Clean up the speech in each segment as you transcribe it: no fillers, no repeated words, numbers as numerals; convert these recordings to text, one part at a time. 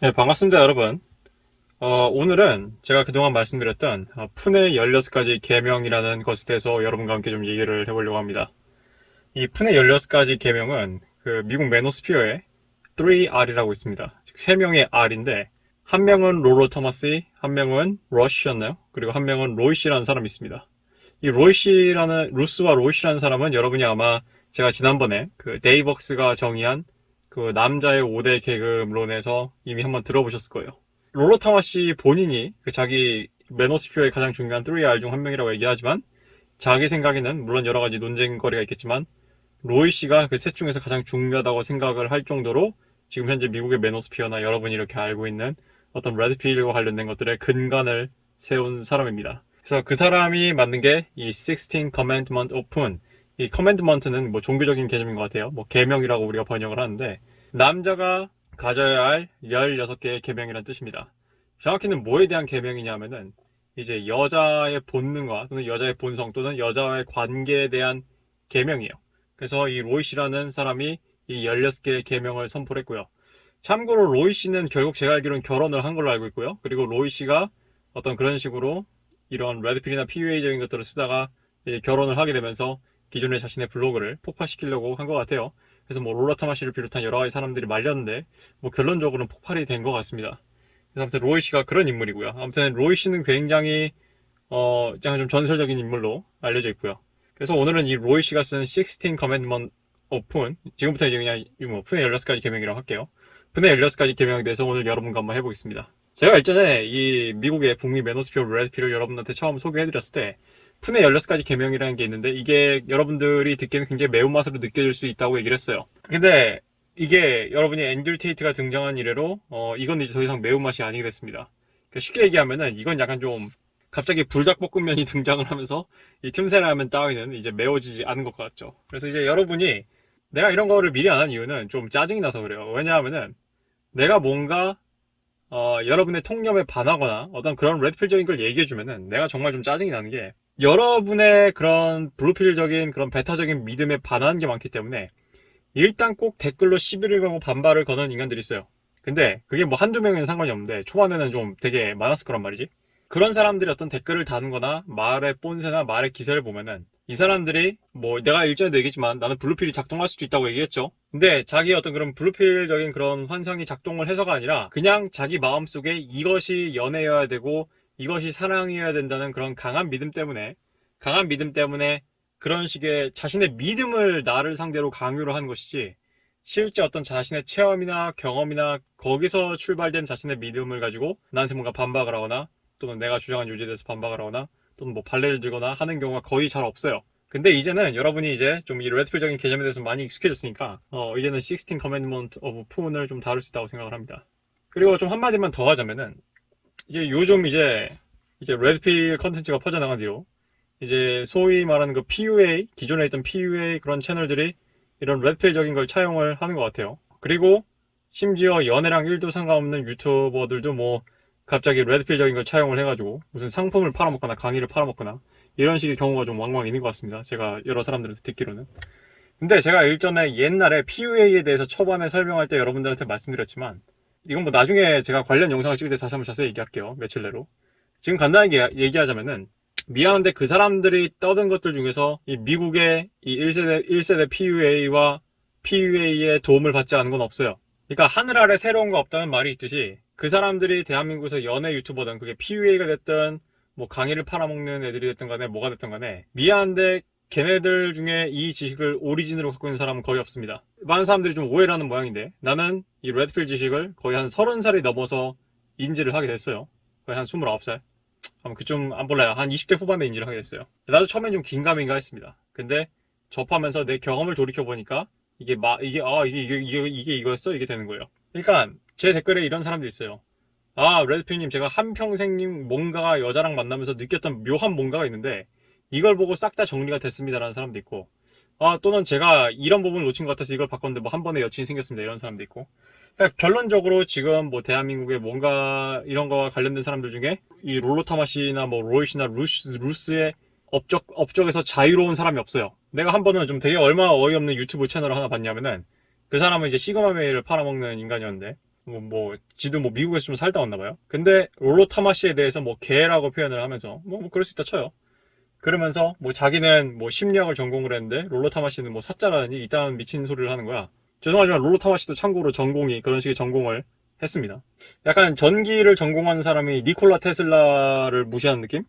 네, 반갑습니다, 여러분. 오늘은 제가 그동안 말씀드렸던 푼의 16가지 계명이라는 것에 대해서 여러분과 함께 좀 얘기를 해보려고 합니다. 이 푼의 16가지 계명은 그 미국 매노스피어에 3R이라고 있습니다. 즉, 3명의 R인데, 한 명은 롤로 토마시, 한 명은 러시였나요? 그리고 한 명은 로이시라는 사람이 있습니다. 이 루스와 로이시라는 사람은 여러분이 아마 제가 지난번에 그 데이벅스가 정의한 그 남자의 5대 계급론에서 이미 한번 들어보셨을 거예요. 롤러타마 씨 본인이 그 자기 매너스피어의 가장 중요한 3R 중 한 명이라고 얘기하지만 자기 생각에는 물론 여러 가지 논쟁거리가 있겠지만 로이 씨가 그 셋 중에서 가장 중요하다고 생각을 할 정도로 지금 현재 미국의 매너스피어나 여러분이 이렇게 알고 있는 어떤 레드필과 관련된 것들의 근간을 세운 사람입니다. 그래서 그 사람이 만든 게 이 16 Commandment of Poon. 이 commandment는 뭐 종교적인 개념인 것 같아요. 뭐 계명이라고 우리가 번역을 하는데 남자가 가져야 할 16개의 계명이라는 뜻입니다. 정확히는 뭐에 대한 계명이냐면은 이제 여자의 본능과 또는 여자의 본성 또는 여자와의 관계에 대한 계명이에요. 그래서 이 로이 씨라는 사람이 이 16개의 계명을 선포를 했고요. 참고로 로이 씨는 결국 제가 알기로는 결혼을 한 걸로 알고 있고요. 그리고 로이 씨가 어떤 그런 식으로 이런 레드필이나 PUA적인 것들을 쓰다가 이제 결혼을 하게 되면서 기존의 자신의 블로그를 폭파시키려고 한 것 같아요. 그래서 뭐 롤라타마 씨를 비롯한 여러 가지 사람들이 말렸는데 뭐 결론적으로는 폭발이 된 것 같습니다. 그래서 아무튼 로이 씨가 그런 인물이고요. 아무튼 로이 씨는 굉장히 약간 좀 전설적인 인물로 알려져 있고요. 그래서 오늘은 이 로이 씨가 쓴 16 Commandment of Poon, 지금부터 이제 그냥 뭐 푼의 16가지 계명이라고 할게요. 푼의 16가지 계명에 대해서 오늘 여러분과 한번 해보겠습니다. 제가 일전에 이 미국의 북미 매너스피어 레드필을 여러분한테 처음 소개해드렸을 때 푼의 16가지 계명이라는 게 있는데 이게 여러분들이 듣기에는 굉장히 매운맛으로 느껴질 수 있다고 얘기를 했어요. 근데 이게 여러분이 앤드류 테이트가 등장한 이래로 이건 이제 더 이상 매운맛이 아니게 됐습니다. 그러니까 쉽게 얘기하면은 이건 약간 좀 갑자기 불닭볶음면이 등장을 하면서 이 틈새 라면 따위는 이제 매워지지 않은 것 같죠. 그래서 이제 여러분이 내가 이런 거를 미리 안 한 이유는 좀 짜증이 나서 그래요. 왜냐하면은 내가 뭔가 여러분의 통념에 반하거나 어떤 그런 레드필적인 걸 얘기해주면은 내가 정말 좀 짜증이 나는 게 여러분의 그런 블루필적인 그런 베타적인 믿음에 반하는 게 많기 때문에 일단 꼭 댓글로 시비를 걸고 반발을 거는 인간들이 있어요. 근데 그게 뭐 한두 명이면 상관이 없는데 초반에는 좀 되게 많았을 거란 말이지. 그런 사람들이 어떤 댓글을 다는 거나 말의 본세나 말의 기세를 보면은 이 사람들이 뭐 내가 일전에도 얘기했지만 나는 블루필이 작동할 수도 있다고 얘기했죠. 근데 자기의 어떤 그런 블루필적인 그런 환상이 작동을 해서가 아니라 그냥 자기 마음속에 이것이 연애여야 되고 이것이 사랑이어야 된다는 그런 강한 믿음 때문에 그런 식의 자신의 믿음을 나를 상대로 강요를 하는 것이지 실제 어떤 자신의 체험이나 경험이나 거기서 출발된 자신의 믿음을 가지고 나한테 뭔가 반박을 하거나 또는 내가 주장한 요지에 대해서 반박을 하거나 또는 뭐 발레를 들거나 하는 경우가 거의 잘 없어요. 근데 이제는 여러분이 이제 좀 이 레드필적인 개념에 대해서 많이 익숙해졌으니까 이제는 16 Commandment of Poon을 좀 다룰 수 있다고 생각을 합니다. 그리고 좀 한마디만 더 하자면은 이제 요즘 이제 레드필 컨텐츠가 퍼져나간 뒤로 이제 소위 말하는 그 PUA, 기존에 있던 PUA 그런 채널들이 이런 레드필적인 걸 차용을 하는 것 같아요. 그리고 심지어 연애랑 1도 상관없는 유튜버들도 뭐 갑자기 레드필적인 걸 차용을 해가지고 무슨 상품을 팔아먹거나 강의를 팔아먹거나 이런 식의 경우가 좀 왕왕 있는 것 같습니다. 제가 여러 사람들한테 듣기로는. 근데 제가 일전에 옛날에 PUA에 대해서 초반에 설명할 때 여러분들한테 말씀드렸지만 이건 뭐 나중에 제가 관련 영상을 찍을 때 다시 한번 자세히 얘기할게요. 며칠 내로. 지금 간단하게 얘기하자면은 미안한데 그 사람들이 떠든 것들 중에서 이 미국의 이 1세대 PUA와 PUA의 도움을 받지 않은 건 없어요. 그러니까 하늘 아래 새로운 거 없다는 말이 있듯이 그 사람들이 대한민국에서 연예 유튜버든 그게 PUA가 됐든 뭐 강의를 팔아먹는 애들이 됐든 간에 뭐가 됐든 간에 미안한데 걔네들 중에 이 지식을 오리진으로 갖고 있는 사람은 거의 없습니다. 많은 사람들이 좀 오해를 하는 모양인데 나는 이 레드필 지식을 거의 한 30살이 넘어서 인지를 하게 됐어요. 거의 한 29살. 그좀 안 몰라요. 한 20대 후반에 인지를 하게 됐어요. 나도 처음엔 좀 긴가민가 했습니다. 근데 접하면서 내 경험을 돌이켜보니까 이게 이거였어? 이게 되는 거예요. 그러니까 제 댓글에 이런 사람들이 있어요. 레드필님 제가 한평생님 뭔가가 여자랑 만나면서 느꼈던 묘한 뭔가가 있는데 이걸 보고 싹 다 정리가 됐습니다라는 사람도 있고 또는 제가 이런 부분을 놓친 것 같아서 이걸 바꿨는데 뭐 한 번에 여친이 생겼습니다 이런 사람도 있고 그러니까 결론적으로 지금 뭐 대한민국에 뭔가 이런 거와 관련된 사람들 중에 이 롤로타마시나 뭐 로이시나 루스의 업적에서 자유로운 사람이 없어요. 내가 한 번은 좀 되게 얼마나 어이없는 유튜브 채널을 하나 봤냐면은 그 사람은 이제 시그마 메일을 팔아먹는 인간이었는데 지도 뭐 미국에서 좀 살다 왔나 봐요. 근데 롤로 타마시에 대해서 뭐 개라고 표현을 하면서 뭐 그럴 수 있다 쳐요. 그러면서 뭐 자기는 뭐 심리학을 전공을 했는데 롤로 타마시는 뭐 사자라니 이딴 미친 소리를 하는 거야. 죄송하지만 롤로 타마시도 참고로 전공이 그런 식의 전공을 했습니다. 약간 전기를 전공한 사람이 니콜라 테슬라를 무시하는 느낌?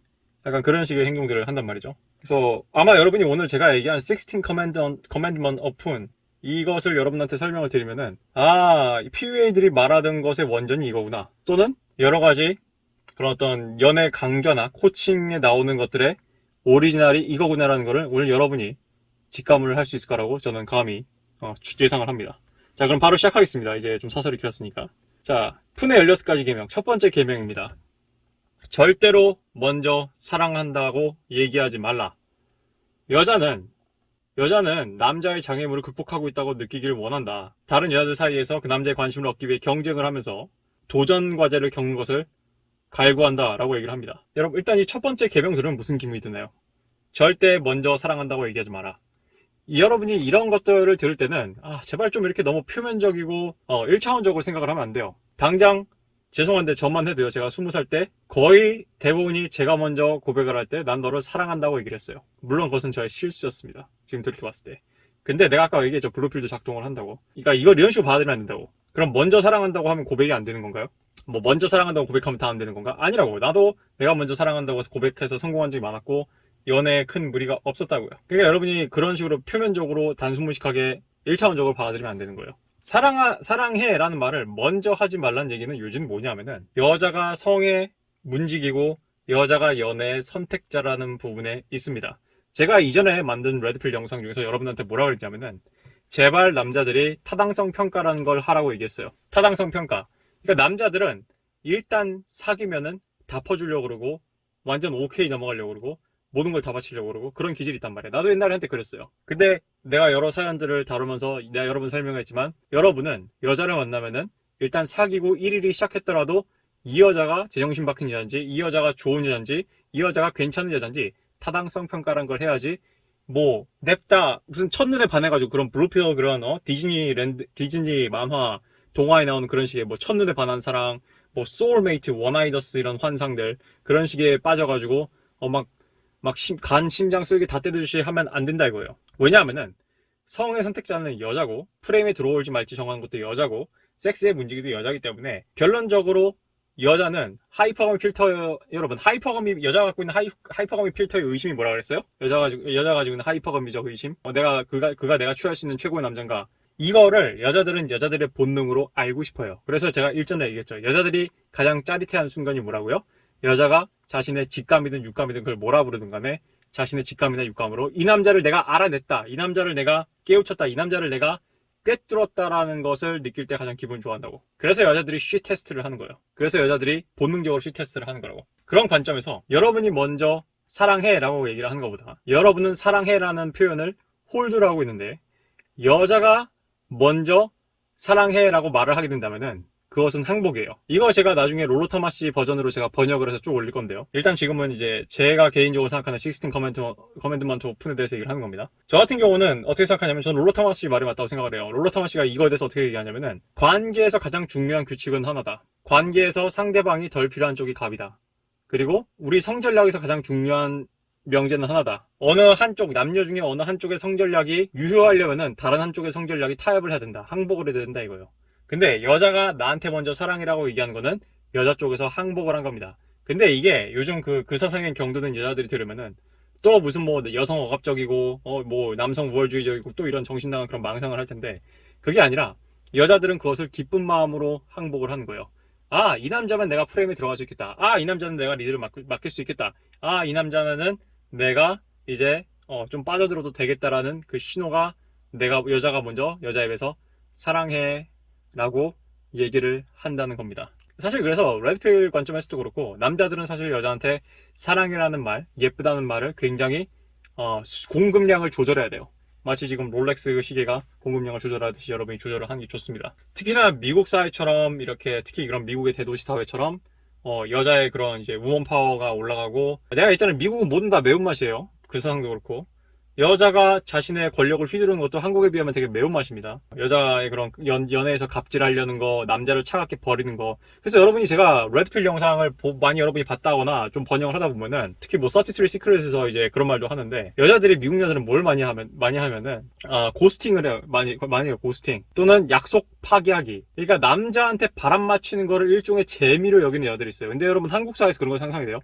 약간 그런 식의 행동들을 한단 말이죠. 그래서 아마 여러분이 오늘 제가 얘기한 16 Commandment of Pune 이것을 여러분한테 설명을 드리면은 PUA들이 말하던 것의 원전이 이거구나. 또는 여러 가지 그런 어떤 연애 강좌나 코칭에 나오는 것들의 오리지널이 이거구나라는 거를 오늘 여러분이 직감을 할 수 있을 거라고 저는 감히 예상을 합니다. 자, 그럼 바로 시작하겠습니다. 이제 좀 사설이 길었으니까. 자, 푸네 16가지 계명. 첫 번째 계명입니다. 절대로 먼저 사랑한다고 얘기하지 말라. 여자는 남자의 장애물을 극복하고 있다고 느끼기를 원한다. 다른 여자들 사이에서 그 남자의 관심을 얻기 위해 경쟁을 하면서 도전 과제를 겪는 것을 갈구한다 라고 얘기를 합니다. 여러분, 일단 이 첫 번째 계명 들으면 무슨 기분이 드나요? 절대 먼저 사랑한다고 얘기하지 마라. 여러분이 이런 것들을 들을 때는 제발 좀 이렇게 너무 표면적이고 1차원적으로 생각을 하면 안 돼요. 당장 죄송한데 저만 해도요. 제가 20살 때 거의 대부분이 제가 먼저 고백을 할 때 난 너를 사랑한다고 얘기를 했어요. 물론 그것은 저의 실수였습니다. 지금 돌이켜봤을 때. 근데 내가 아까 얘기했죠. 블루필도 작동을 한다고. 그러니까 이걸 이런 식으로 받아들이면 안 된다고. 그럼 먼저 사랑한다고 하면 고백이 안 되는 건가요? 뭐 먼저 사랑한다고 고백하면 다 안 되는 건가? 아니라고. 나도 내가 먼저 사랑한다고 해서 고백해서 성공한 적이 많았고 연애에 큰 무리가 없었다고요. 그러니까 여러분이 그런 식으로 표면적으로 단순무식하게 1차원적으로 받아들이면 안 되는 거예요. 사랑해 라는 말을 먼저 하지 말라는 얘기는 요즘 뭐냐면은 여자가 성에 문지기고 여자가 연애의 선택자라는 부분에 있습니다. 제가 이전에 만든 레드필 영상 중에서 여러분한테 뭐라고 그랬냐면은 제발 남자들이 타당성 평가라는 걸 하라고 얘기했어요. 타당성 평가. 그러니까 남자들은 일단 사귀면은 다 퍼주려고 그러고 완전 오케이 넘어가려고 그러고 모든 걸 다 바치려고 그러고 그런 기질이 있단 말이에요. 나도 옛날에 한때 그랬어요. 근데 내가 여러 사연들을 다루면서 내가 여러분 설명했지만 여러분은 여자를 만나면은 일단 사귀고 1일이 시작했더라도 이 여자가 제정신 박힌 여자인지 이 여자가 좋은 여자인지 이 여자가 괜찮은 여자인지 타당성 평가란 걸 해야지 뭐 냅다 무슨 첫눈에 반해가지고 그런 블루필 그런 디즈니 만화 동화에 나오는 그런 식의 뭐 첫눈에 반한 사랑 뭐 소울메이트 원아이더스 이런 환상들 그런 식에 빠져가지고 심장 쓸개 다 떼듯이 하면 안 된다 이거예요. 왜냐하면은 성의 선택자는 여자고 프레임에 들어올지 말지 정하는 것도 여자고 섹스의 문제기도 여자이기 때문에 결론적으로 여자는 하이퍼거미 필터 여러분 여자가 갖고 있는 하이퍼거미 필터의 의심이 뭐라 그랬어요? 여자가 가지고 있는 하이퍼거미적 의심 그가 내가 취할 수 있는 최고의 남자인가 이거를 여자들은 여자들의 본능으로 알고 싶어요. 그래서 제가 일전에 얘기했죠. 여자들이 가장 짜릿해하는 순간이 뭐라고요? 여자가 자신의 직감이든 육감이든 그걸 뭐라 부르든 간에 자신의 직감이나 육감으로 이 남자를 내가 알아냈다. 이 남자를 내가 깨우쳤다. 이 남자를 내가 꿰뚫었다라는 것을 느낄 때 가장 기분 좋아한다고. 그래서 여자들이 쉬 테스트를 하는 거예요. 그래서 여자들이 본능적으로 쉬 테스트를 하는 거라고. 그런 관점에서 여러분이 먼저 사랑해 라고 얘기를 하는 것보다 여러분은 사랑해 라는 표현을 홀드를 하고 있는데 여자가 먼저 사랑해 라고 말을 하게 된다면은 그것은 항복이에요. 이거 제가 나중에 롤로타마시 버전으로 제가 번역을 해서 쭉 올릴 건데요. 일단 지금은 이제 제가 개인적으로 생각하는 16 커맨드먼트 오픈에 대해서 얘기를 하는 겁니다. 저 같은 경우는 어떻게 생각하냐면 저는 롤로타마시 말이 맞다고 생각을 해요. 롤로타마시가 이거에 대해서 어떻게 얘기하냐면은 관계에서 가장 중요한 규칙은 하나다. 관계에서 상대방이 덜 필요한 쪽이 갑이다. 그리고 우리 성전략에서 가장 중요한 명제는 하나다. 어느 한쪽 남녀 중에 어느 한쪽의 성전략이 유효하려면은 다른 한쪽의 성전략이 타협을 해야 된다. 항복을 해야 된다 이거예요. 근데 여자가 나한테 먼저 사랑이라고 얘기하는 거는 여자 쪽에서 항복을 한 겁니다. 근데 이게 요즘 그 사상에 경도된 여자들이 들으면은 또 무슨 뭐 여성 억압적이고 뭐 남성 우월주의적이고 또 이런 정신나간 그런 망상을 할 텐데 그게 아니라 여자들은 그것을 기쁜 마음으로 항복을 하는 거예요. 이 남자면 내가 프레임에 들어갈 수 있겠다. 이 남자는 내가 리드를 맡길 수 있겠다. 이 남자는 내가 이제 좀 빠져들어도 되겠다라는 그 신호가 여자가 먼저 여자 입에서 사랑해 라고 얘기를 한다는 겁니다. 사실 그래서 레드필 관점에서도 그렇고 남자들은 사실 여자한테 사랑이라는 말, 예쁘다는 말을 굉장히 공급량을 조절해야 돼요. 마치 지금 롤렉스 시계가 공급량을 조절하듯이 여러분이 조절을 하는 게 좋습니다. 특히나 미국 사회처럼 이렇게 특히 그런 미국의 대도시 사회처럼 여자의 그런 이제 우먼 파워가 올라가고 내가 있잖아요. 미국은 뭐든 다 매운맛이에요. 그 세상도 그렇고 여자가 자신의 권력을 휘두르는 것도 한국에 비하면 되게 매운맛입니다. 여자의 그런 연애에서 갑질하려는 거, 남자를 차갑게 버리는 거. 그래서 여러분이 제가 레드필 영상을 많이 여러분이 봤다거나 좀 번역을 하다 보면은 특히 뭐 33 시크릿에서 이제 그런 말도 하는데 여자들이 미국 여자들은 뭘 많이 하면은 고스팅을 해요. 많이 해요. 고스팅 또는 약속 파기하기. 그러니까 남자한테 바람 맞추는 거를 일종의 재미로 여기는 여자들이 있어요. 근데 여러분 한국 사회에서 그런 거 상상이 돼요?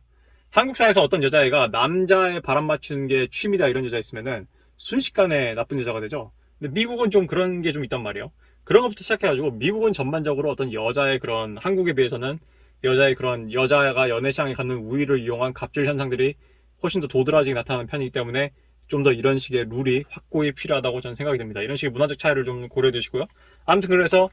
한국 사회에서 어떤 여자애가 남자의 바람 맞추는 게 취미다 이런 여자 있으면은 순식간에 나쁜 여자가 되죠. 근데 미국은 좀 그런 게 좀 있단 말이에요. 그런 것부터 시작해가지고 미국은 전반적으로 어떤 여자의 그런 한국에 비해서는 여자의 그런 여자가 연애 시장에 갖는 우위를 이용한 갑질 현상들이 훨씬 더 도드라지게 나타나는 편이기 때문에 좀 더 이런 식의 룰이 확고히 필요하다고 저는 생각이 됩니다. 이런 식의 문화적 차이를 좀 고려해 두시고요. 아무튼 그래서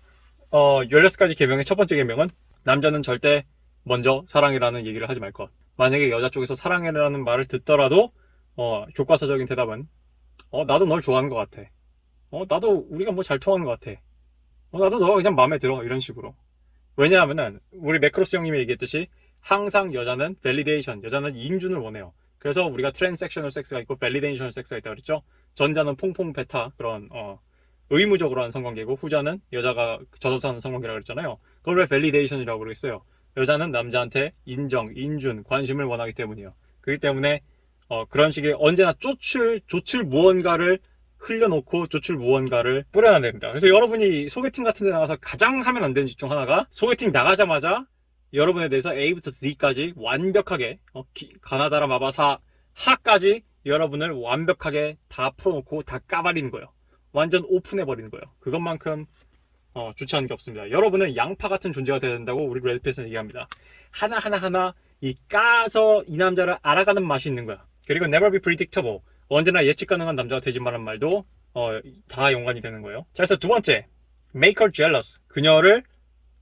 16가지 계명의 첫 번째 계명은 남자는 절대 먼저 사랑이라는 얘기를 하지 말 것. 만약에 여자 쪽에서 사랑해라는 말을 듣더라도 교과서적인 대답은 나도 널 좋아하는 것 같아. 나도 우리가 뭐 잘 통하는 것 같아. 나도 너가 그냥 마음에 들어. 이런 식으로. 왜냐하면은 우리 매크로스 형님이 얘기했듯이 항상 여자는 밸리데이션, 여자는 인준을 원해요. 그래서 우리가 트랜섹셔널 섹스가 있고 밸리데이셔널 섹스가 있다고 그랬죠. 전자는 퐁퐁 베타 그런 의무적으로 하는 성관계고 후자는 여자가 젖어서 하는 성관계라고 그랬잖아요. 그걸 왜 밸리데이션이라고 그러겠어요? 여자는 남자한테 인정, 인준, 관심을 원하기 때문이에요. 그렇기 때문에 그런 식의 언제나 조출 무언가를 흘려놓고 조출 무언가를 뿌려놔야 됩니다. 그래서 여러분이 소개팅 같은 데 나가서 가장 하면 안 되는 짓 중 하나가 소개팅 나가자마자 여러분에 대해서 A부터 Z까지 완벽하게 가나다라 마바사 하까지 여러분을 완벽하게 다 풀어놓고 다 까발리는 거예요. 완전 오픈해버리는 거예요. 그것만큼 좋지 않은 게 없습니다. 여러분은 양파 같은 존재가 되어야 된다고 우리 레드필에서는 얘기합니다. 하나하나 이 까서 이 남자를 알아가는 맛이 있는 거야. 그리고 never be predictable. 언제나 예측 가능한 남자가 되지 말란 말도 다 연관이 되는 거예요. 자, 그래서 두 번째, make her jealous. 그녀를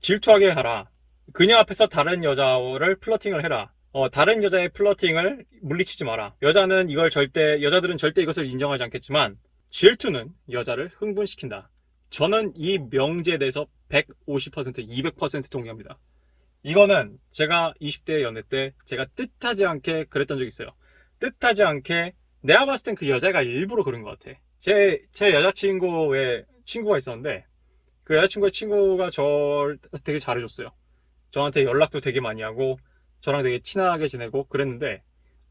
질투하게 하라. 그녀 앞에서 다른 여자를 플러팅을 해라. 다른 여자의 플러팅을 물리치지 마라. 여자들은 절대 이것을 인정하지 않겠지만 질투는 여자를 흥분시킨다. 저는 이 명제에 대해서 150%, 200% 동의합니다. 이거는 제가 20대 연애 때 제가 뜻하지 않게 그랬던 적이 있어요. 뜻하지 않게 내가 봤을 땐 그 여자가 일부러 그런 것 같아. 제 여자친구의 친구가 있었는데 그 여자친구의 친구가 저를 되게 잘해줬어요. 저한테 연락도 되게 많이 하고 저랑 되게 친하게 지내고 그랬는데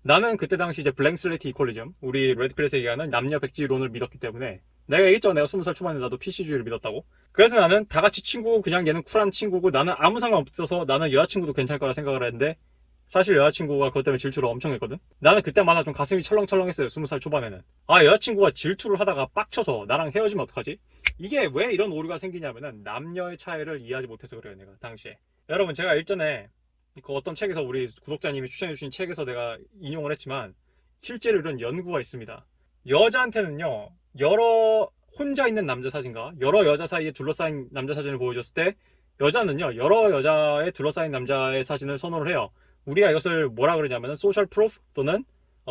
나는 그때 당시 이제 블랭 슬레이트 이퀄리즘 우리 레드필에서 얘기하는 남녀 백지론을 믿었기 때문에 내가 얘기했죠. 내가 20살 초반에 나도 PC주의를 믿었다고. 그래서 나는 다 같이 친구고 그냥 얘는 쿨한 친구고 나는 아무 상관없어서 나는 여자친구도 괜찮을 거라 생각을 했는데 사실 여자친구가 그것 때문에 질투를 엄청 했거든. 나는 그때마다 좀 가슴이 철렁철렁했어요. 20살 초반에는. 여자친구가 질투를 하다가 빡쳐서 나랑 헤어지면 어떡하지? 이게 왜 이런 오류가 생기냐면은 남녀의 차이를 이해하지 못해서 그래요. 내가 당시에. 여러분 제가 일전에 그 어떤 책에서 우리 구독자님이 추천해주신 책에서 내가 인용을 했지만 실제로 이런 연구가 있습니다. 여자한테는요 혼자 있는 남자 사진과 여러 여자 사이에 둘러싸인 남자 사진을 보여줬을 때 여자는요 여러 여자에 둘러싸인 남자의 사진을 선호를 해요. 우리가 이것을 뭐라 그러냐면 소셜 프루프 또는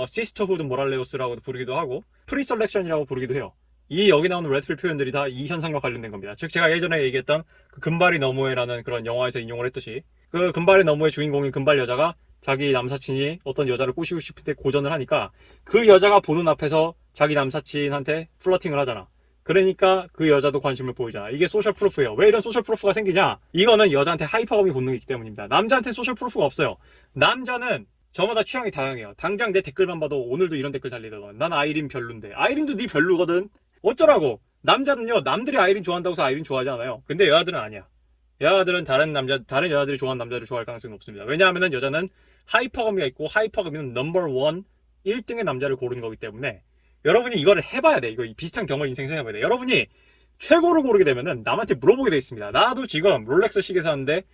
시스터후드 모랄레오스라고 부르기도 하고 프리셀렉션이라고 부르기도 해요. 여기 나오는 레드필 표현들이 다 이 현상과 관련된 겁니다. 즉 제가 예전에 얘기했던 그 금발이 너무해라는 그런 영화에서 인용을 했듯이 그 금발이 너무해 주인공인 금발 여자가 자기 남사친이 어떤 여자를 꼬시고 싶을 때 고전을 하니까 그 여자가 보는 앞에서 자기 남사친한테 플러팅을 하잖아. 그러니까 그 여자도 관심을 보이잖아. 이게 소셜 프루프예요. 왜 이런 소셜 프루프가 생기냐? 이거는 여자한테 하이퍼감이 본능이 있기 때문입니다. 남자한테 소셜 프루프가 없어요. 남자는 저마다 취향이 다양해요. 당장 내 댓글만 봐도 오늘도 이런 댓글 달리더건 난 아이린 별론데 아이린도 네 별로거든. 어쩌라고? 남자는요 남들이 아이린 좋아한다고 해서 아이린 좋아하지 않아요. 근데 여자들은 아니야. 여자들은 다른 여자들이 좋아하는 남자를 좋아할 가능성이 높습니다. 왜냐하면 여자는 하이퍼감이 있고 하이퍼감이면 넘버 원 1등의 남자를 고르는 거기 때문에 여러분이 이거를 해봐야 돼. 이거 비슷한 경험을 인생에서 해봐야 돼. 여러분이 최고를 고르게 되면은 남한테 물어보게 돼 있습니다. 나도 지금 롤렉스 시계 사는데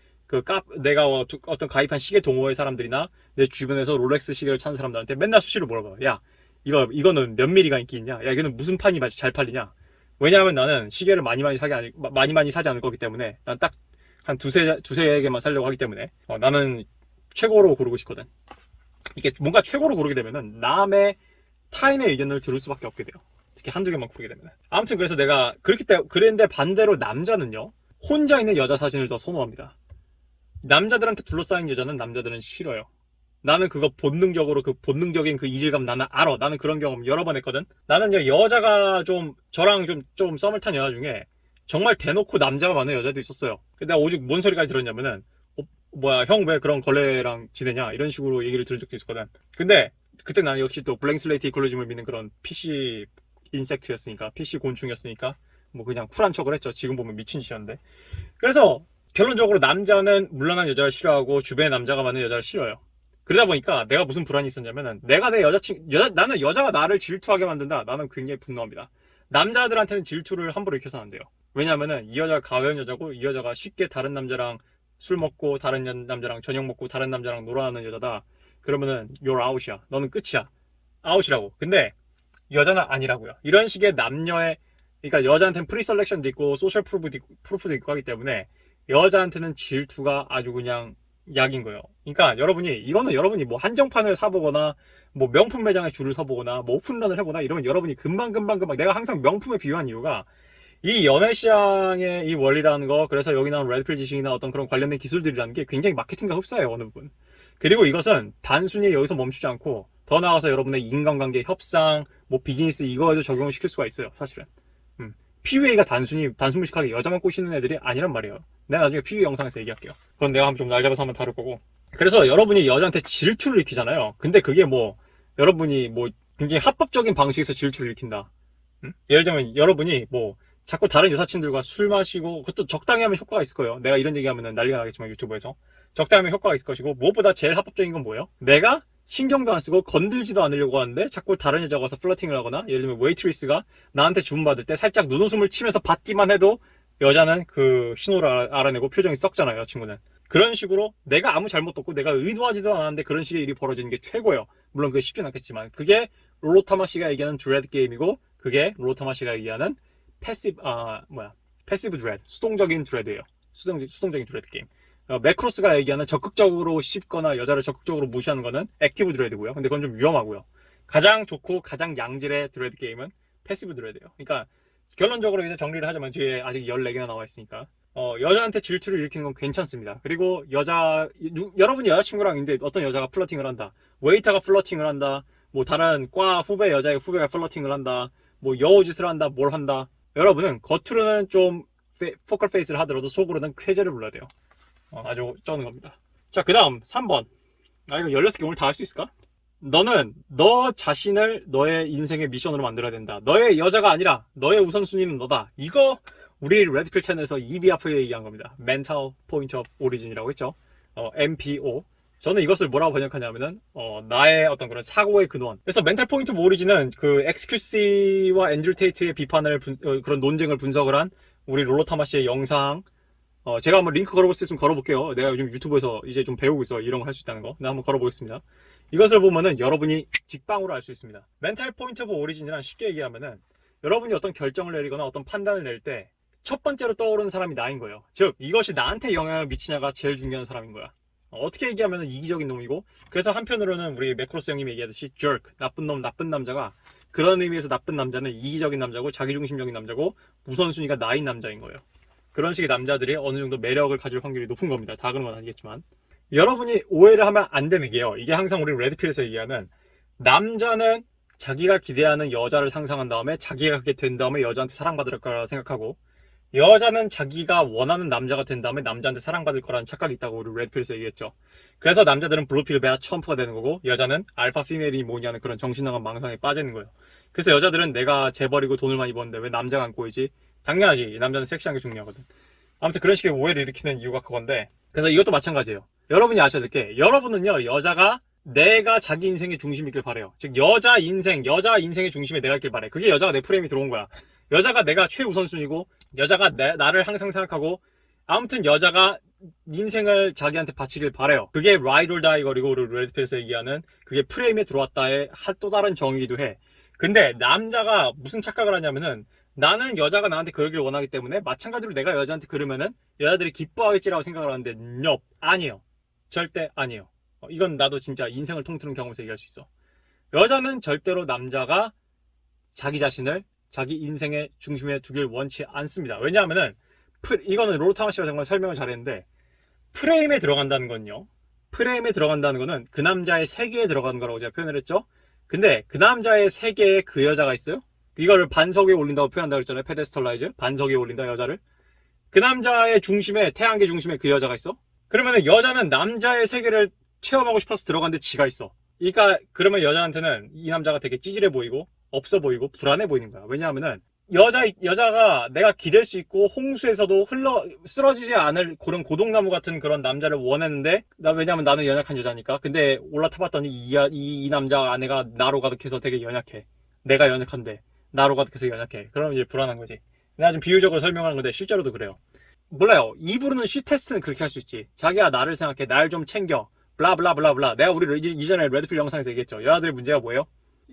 내가 어떤 가입한 시계 동호회 사람들이나 내 주변에서 롤렉스 시계를 찾는 사람들한테 맨날 수시로 물어봐. 야, 이거는 몇 미리가 인기 있냐? 야, 이거는 무슨 판이 잘 팔리냐? 왜냐하면 나는 시계를 많이 사지 않을 거기 때문에 난 딱 한 두세 개만 사려고 하기 때문에 나는 최고로 고르고 싶거든. 이게 뭔가 최고로 고르게 되면은 타인의 의견을 들을 수밖에 없게 돼요. 특히 한두 개만 고르게 되면. 아무튼 그래서 내가 그랬는데 반대로 남자는요 혼자 있는 여자 사진을 더 선호합니다. 남자들한테 둘러싸인 여자는 남자들은 싫어요. 나는 그거 본능적으로 그 본능적인 그 이질감 나는 알아. 나는 그런 경험 여러 번 했거든. 나는 여자가 좀 저랑 좀 썸을 탄 여자 중에 정말 대놓고 남자가 많은 여자도 있었어요. 근데 내가 오직 뭔 소리까지 들었냐면은 뭐야 형 왜 그런 걸레랑 지내냐 이런 식으로 얘기를 들은 적도 있었거든. 근데 그때 나는 역시 또 블랭 슬레이트 이퀄리즘을 믿는 그런 PC 인섹트였으니까 PC 곤충이었으니까 뭐 그냥 쿨한 척을 했죠. 지금 보면 미친 짓이었는데. 그래서 결론적으로 남자는 물란한 여자를 싫어하고 주변에 남자가 많은 여자를 싫어요. 그러다 보니까 내가 무슨 불안이 있었냐면은 내가 내 나는 여자가 나를 질투하게 만든다. 나는 굉장히 분노합니다. 남자들한테는 질투를 함부로 일으켜서는 안 돼요. 왜냐면은 이 여자가 가벼운 여자고 이 여자가 쉽게 다른 남자랑 술 먹고 다른 남자랑 저녁 먹고 다른 남자랑 놀아나는 여자다. 그러면은 you're out이야. 너는 끝이야. 아웃이라고. 근데 여자는 아니라고요. 이런 식의 남녀의 그러니까 여자한테는 프리셀렉션도 있고 소셜 프루프도 있고 하기 때문에 여자한테는 질투가 아주 그냥 약인 거예요. 그러니까 이거는 여러분이 뭐 한정판을 사보거나 뭐 명품 매장에 줄을 서보거나 뭐 오픈런을 해보거나 이러면 여러분이 금방 내가 항상 명품에 비유한 이유가 이 연애 시장의 이 원리라는 거, 그래서 여기 나온 레드필 지식이나 어떤 그런 관련된 기술들이라는 게 굉장히 마케팅과 흡사해요, 어느 부분. 그리고 이것은 단순히 여기서 멈추지 않고 더 나아가서 여러분의 인간관계, 협상, 뭐 비즈니스 이거에도 적용을 시킬 수가 있어요, 사실은. PUA가 단순무식하게 여자만 꼬시는 애들이 아니란 말이에요. 내가 나중에 PUA 영상에서 얘기할게요. 그건 내가 좀 날 잡아서 한번 다룰 거고. 그래서 여러분이 여자한테 질투를 일으키잖아요. 근데 그게 뭐 여러분이 뭐 굉장히 합법적인 방식에서 질투를 일으킨다. 예를 들면 여러분이 뭐 자꾸 다른 여사친들과 술 마시고 그것도 적당히 하면 효과가 있을 거예요. 내가 이런 얘기하면 난리가 나겠지만 유튜브에서 적당히 하면 효과가 있을 것이고, 무엇보다 제일 합법적인 건 뭐예요? 내가 신경도 안 쓰고 건들지도 않으려고 하는데 자꾸 다른 여자가 와서 플러팅을 하거나, 예를 들면 웨이트리스가 나한테 주문받을 때 살짝 눈웃음을 치면서 받기만 해도 여자는 그 신호를 알아내고 표정이 썩잖아요, 여자친구는. 그런 식으로 내가 아무 잘못도 없고 내가 의도하지도 않았는데 그런 식의 일이 벌어지는 게 최고예요. 물론 그게 쉽진 않겠지만 그게 롤로타마 씨가 얘기하는 드레드 게임이고, 그게 롤로타마 씨가 얘기하는 패시브 드레드, 수동적인 드레드예요. 수동적인 드레드 게임. 매크로스가 얘기하는 적극적으로 씹거나 여자를 적극적으로 무시하는 거는 액티브 드레드고요. 근데 그건 좀 위험하고요. 가장 좋고 가장 양질의 드레드 게임은 패시브 드레드예요. 그러니까 결론적으로 이제 정리를 하자면 뒤에 아직 14개나 나와 있으니까 여자한테 질투를 일으키는 건 괜찮습니다. 그리고 여러분이 여자친구랑 있는데 어떤 여자가 플러팅을 한다, 웨이터가 플러팅을 한다, 뭐 다른 과 여자의 후배가 플러팅을 한다, 뭐 여우짓을 한다, 뭘 한다, 여러분은 겉으로는 좀 포컬 페이스를 하더라도 속으로는 쾌재를 불러야 돼요. 아주 쩌는 겁니다. 자, 그 다음 3번. 이거 16개 오늘 다 할 수 있을까? 너는 너 자신을 너의 인생의 미션으로 만들어야 된다. 너의 여자가 아니라 너의 우선순위는 너다. 이거 우리 레드필 채널에서 EBRP에 얘기한 겁니다. Mental Point of Origin이라고 했죠. MPO. 저는 이것을 뭐라고 번역하냐면은 나의 어떤 그런 사고의 근원. 그래서 멘탈 포인트 오브 오리진은 그 XQC와 앤드류 테이트의 비판을 그런 논쟁을 분석을 한 우리 롤로타마 씨의 영상, 제가 한번 링크 걸어볼 수 있으면 걸어볼게요. 내가 요즘 유튜브에서 이제 좀 배우고 있어, 이런 걸 할 수 있다는 거. 내가 한번 걸어보겠습니다. 이것을 보면은 여러분이 직방으로 알 수 있습니다. 멘탈 포인트 오브 오리진이란 쉽게 얘기하면은 여러분이 어떤 결정을 내리거나 어떤 판단을 낼 때 첫 번째로 떠오르는 사람이 나인 거예요. 즉 이것이 나한테 영향을 미치냐가 제일 중요한 사람인 거야. 어떻게 얘기하면 이기적인 놈이고, 그래서 한편으로는 우리 매크로스 형님이 얘기하듯이 jerk, 나쁜 놈, 나쁜 남자가, 그런 의미에서 나쁜 남자는 이기적인 남자고 자기중심적인 남자고 우선순위가 나인 남자인 거예요. 그런 식의 남자들이 어느 정도 매력을 가질 확률이 높은 겁니다. 다 그런 건 아니겠지만. 여러분이 오해를 하면 안 되는 게요, 이게 항상 우리 레드필에서 얘기하는, 남자는 자기가 기대하는 여자를 상상한 다음에 자기가 그렇게 된 다음에 여자한테 사랑받을 거라 생각하고, 여자는 자기가 원하는 남자가 된 다음에 남자한테 사랑받을 거라는 착각이 있다고 우리 레드필에서 얘기했죠. 그래서 남자들은 블루필 베라 첨프가 되는 거고, 여자는 알파 피메일이 뭐냐는 그런 정신나간 망상에 빠지는 거예요. 그래서 여자들은 내가 재벌이고 돈을 많이 버는데 왜 남자가 안 꼬이지? 당연하지, 남자는 섹시한 게 중요하거든. 아무튼 그런 식의 오해를 일으키는 이유가 그건데, 그래서 이것도 마찬가지예요. 여러분이 아셔야 될 게, 여러분은요, 여자가 내가 자기 인생의 중심이길 바래요. 즉 여자 인생의 중심에 내가 있길 바래. 그게 여자가 내 프레임이 들어온 거야. 여자가 내가 최우선순위고, 여자가 나를 항상 생각하고, 아무튼 여자가 인생을 자기한테 바치길 바래요. 그게 ride or die 거리고 우리 레드필에서 얘기하는 그게 프레임에 들어왔다의 또 다른 정의이기도 해. 근데 남자가 무슨 착각을 하냐면은, 나는 여자가 나한테 그러길 원하기 때문에 마찬가지로 내가 여자한테 그러면은 여자들이 기뻐하겠지라고 생각을 하는데, nope, 아니에요. 절대 아니에요. 이건 나도 진짜 인생을 통틀은 경험에서 얘기할 수 있어. 여자는 절대로 남자가 자기 자신을 자기 인생의 중심에 두길 원치 않습니다. 왜냐하면은 이거는 롤타마 씨가 정말 설명을 잘했는데, 프레임에 들어간다는 건요, 프레임에 들어간다는 거는 그 남자의 세계에 들어가는 거라고 제가 표현을 했죠. 근데 그 남자의 세계에 그 여자가 있어요. 이걸 반석 위에 올린다고 표현한다고 했잖아요. 페데스털라이즈. 반석 위에 올린다, 여자를. 그 남자의 중심에, 태양계 중심에 그 여자가 있어. 그러면 여자는 남자의 세계를 체험하고 싶어서 들어갔는데 지가 있어. 그러니까 그러면 여자한테는 이 남자가 되게 찌질해 보이고 없어 보이고 불안해 보이는 거야. 왜냐하면은 여자가 내가 기댈 수 있고 홍수에서도 쓰러지지 않을 그런 고동나무 같은 그런 남자를 원했는데, 왜냐면 나는 연약한 여자니까. 근데 올라타봤더니 이 남자 아내가 나로 가득해서 되게 연약해. 내가 연약한데 나로 가득해서 연약해. 그러면 이제 불안한 거지. 내가 좀 비유적으로 설명하는 건데 실제로도 그래요. 몰라요. 입으로는 쉬 테스트는 그렇게 할 수 있지. 자기가 나를 생각해. 날 좀 챙겨. 블라블라블라블라. 내가 우리 이전에 레드필 영상에서 얘기했죠. 여자들의 문제가 뭐예요?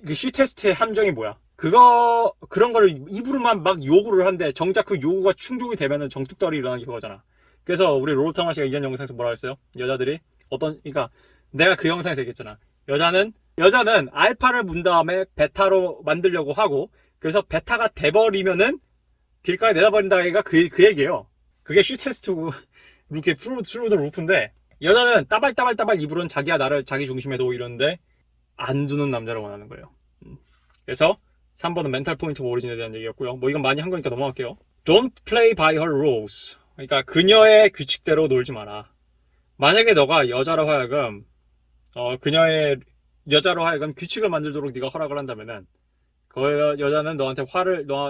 그 쉬 테스트의 함정이 뭐야? 그런 거를 입으로만 막 요구를 한데 정작 그 요구가 충족이 되면은 정뚝떨이 일어나는 그거잖아. 그래서 우리 롤타마 씨가 이전 영상에서 뭐라 했어요? 여자들이 그러니까 내가 그 영상에서 얘기했잖아. 여자는 알파를 문 다음에 베타로 만들려고 하고, 그래서 베타가 돼버리면은 길가에 내다버린다가 그 얘기예요. 그게 쉬 테스트고 이렇게 through the roof인데, 여자는 따발따발 입으로는 자기야 나를 자기 중심에 두고 이러는데 안 두는 남자를 원하는 거예요. 그래서 3번은 멘탈 포인트 오리진에 대한 얘기였고요. 뭐 이건 많이 한 거니까 넘어갈게요. Don't play by her rules. 그러니까 그녀의 규칙대로 놀지 마라. 만약에 너가 여자로 하여금 그녀의 여자로 하여금 규칙을 만들도록 네가 허락을 한다면은 그 여자는 너한테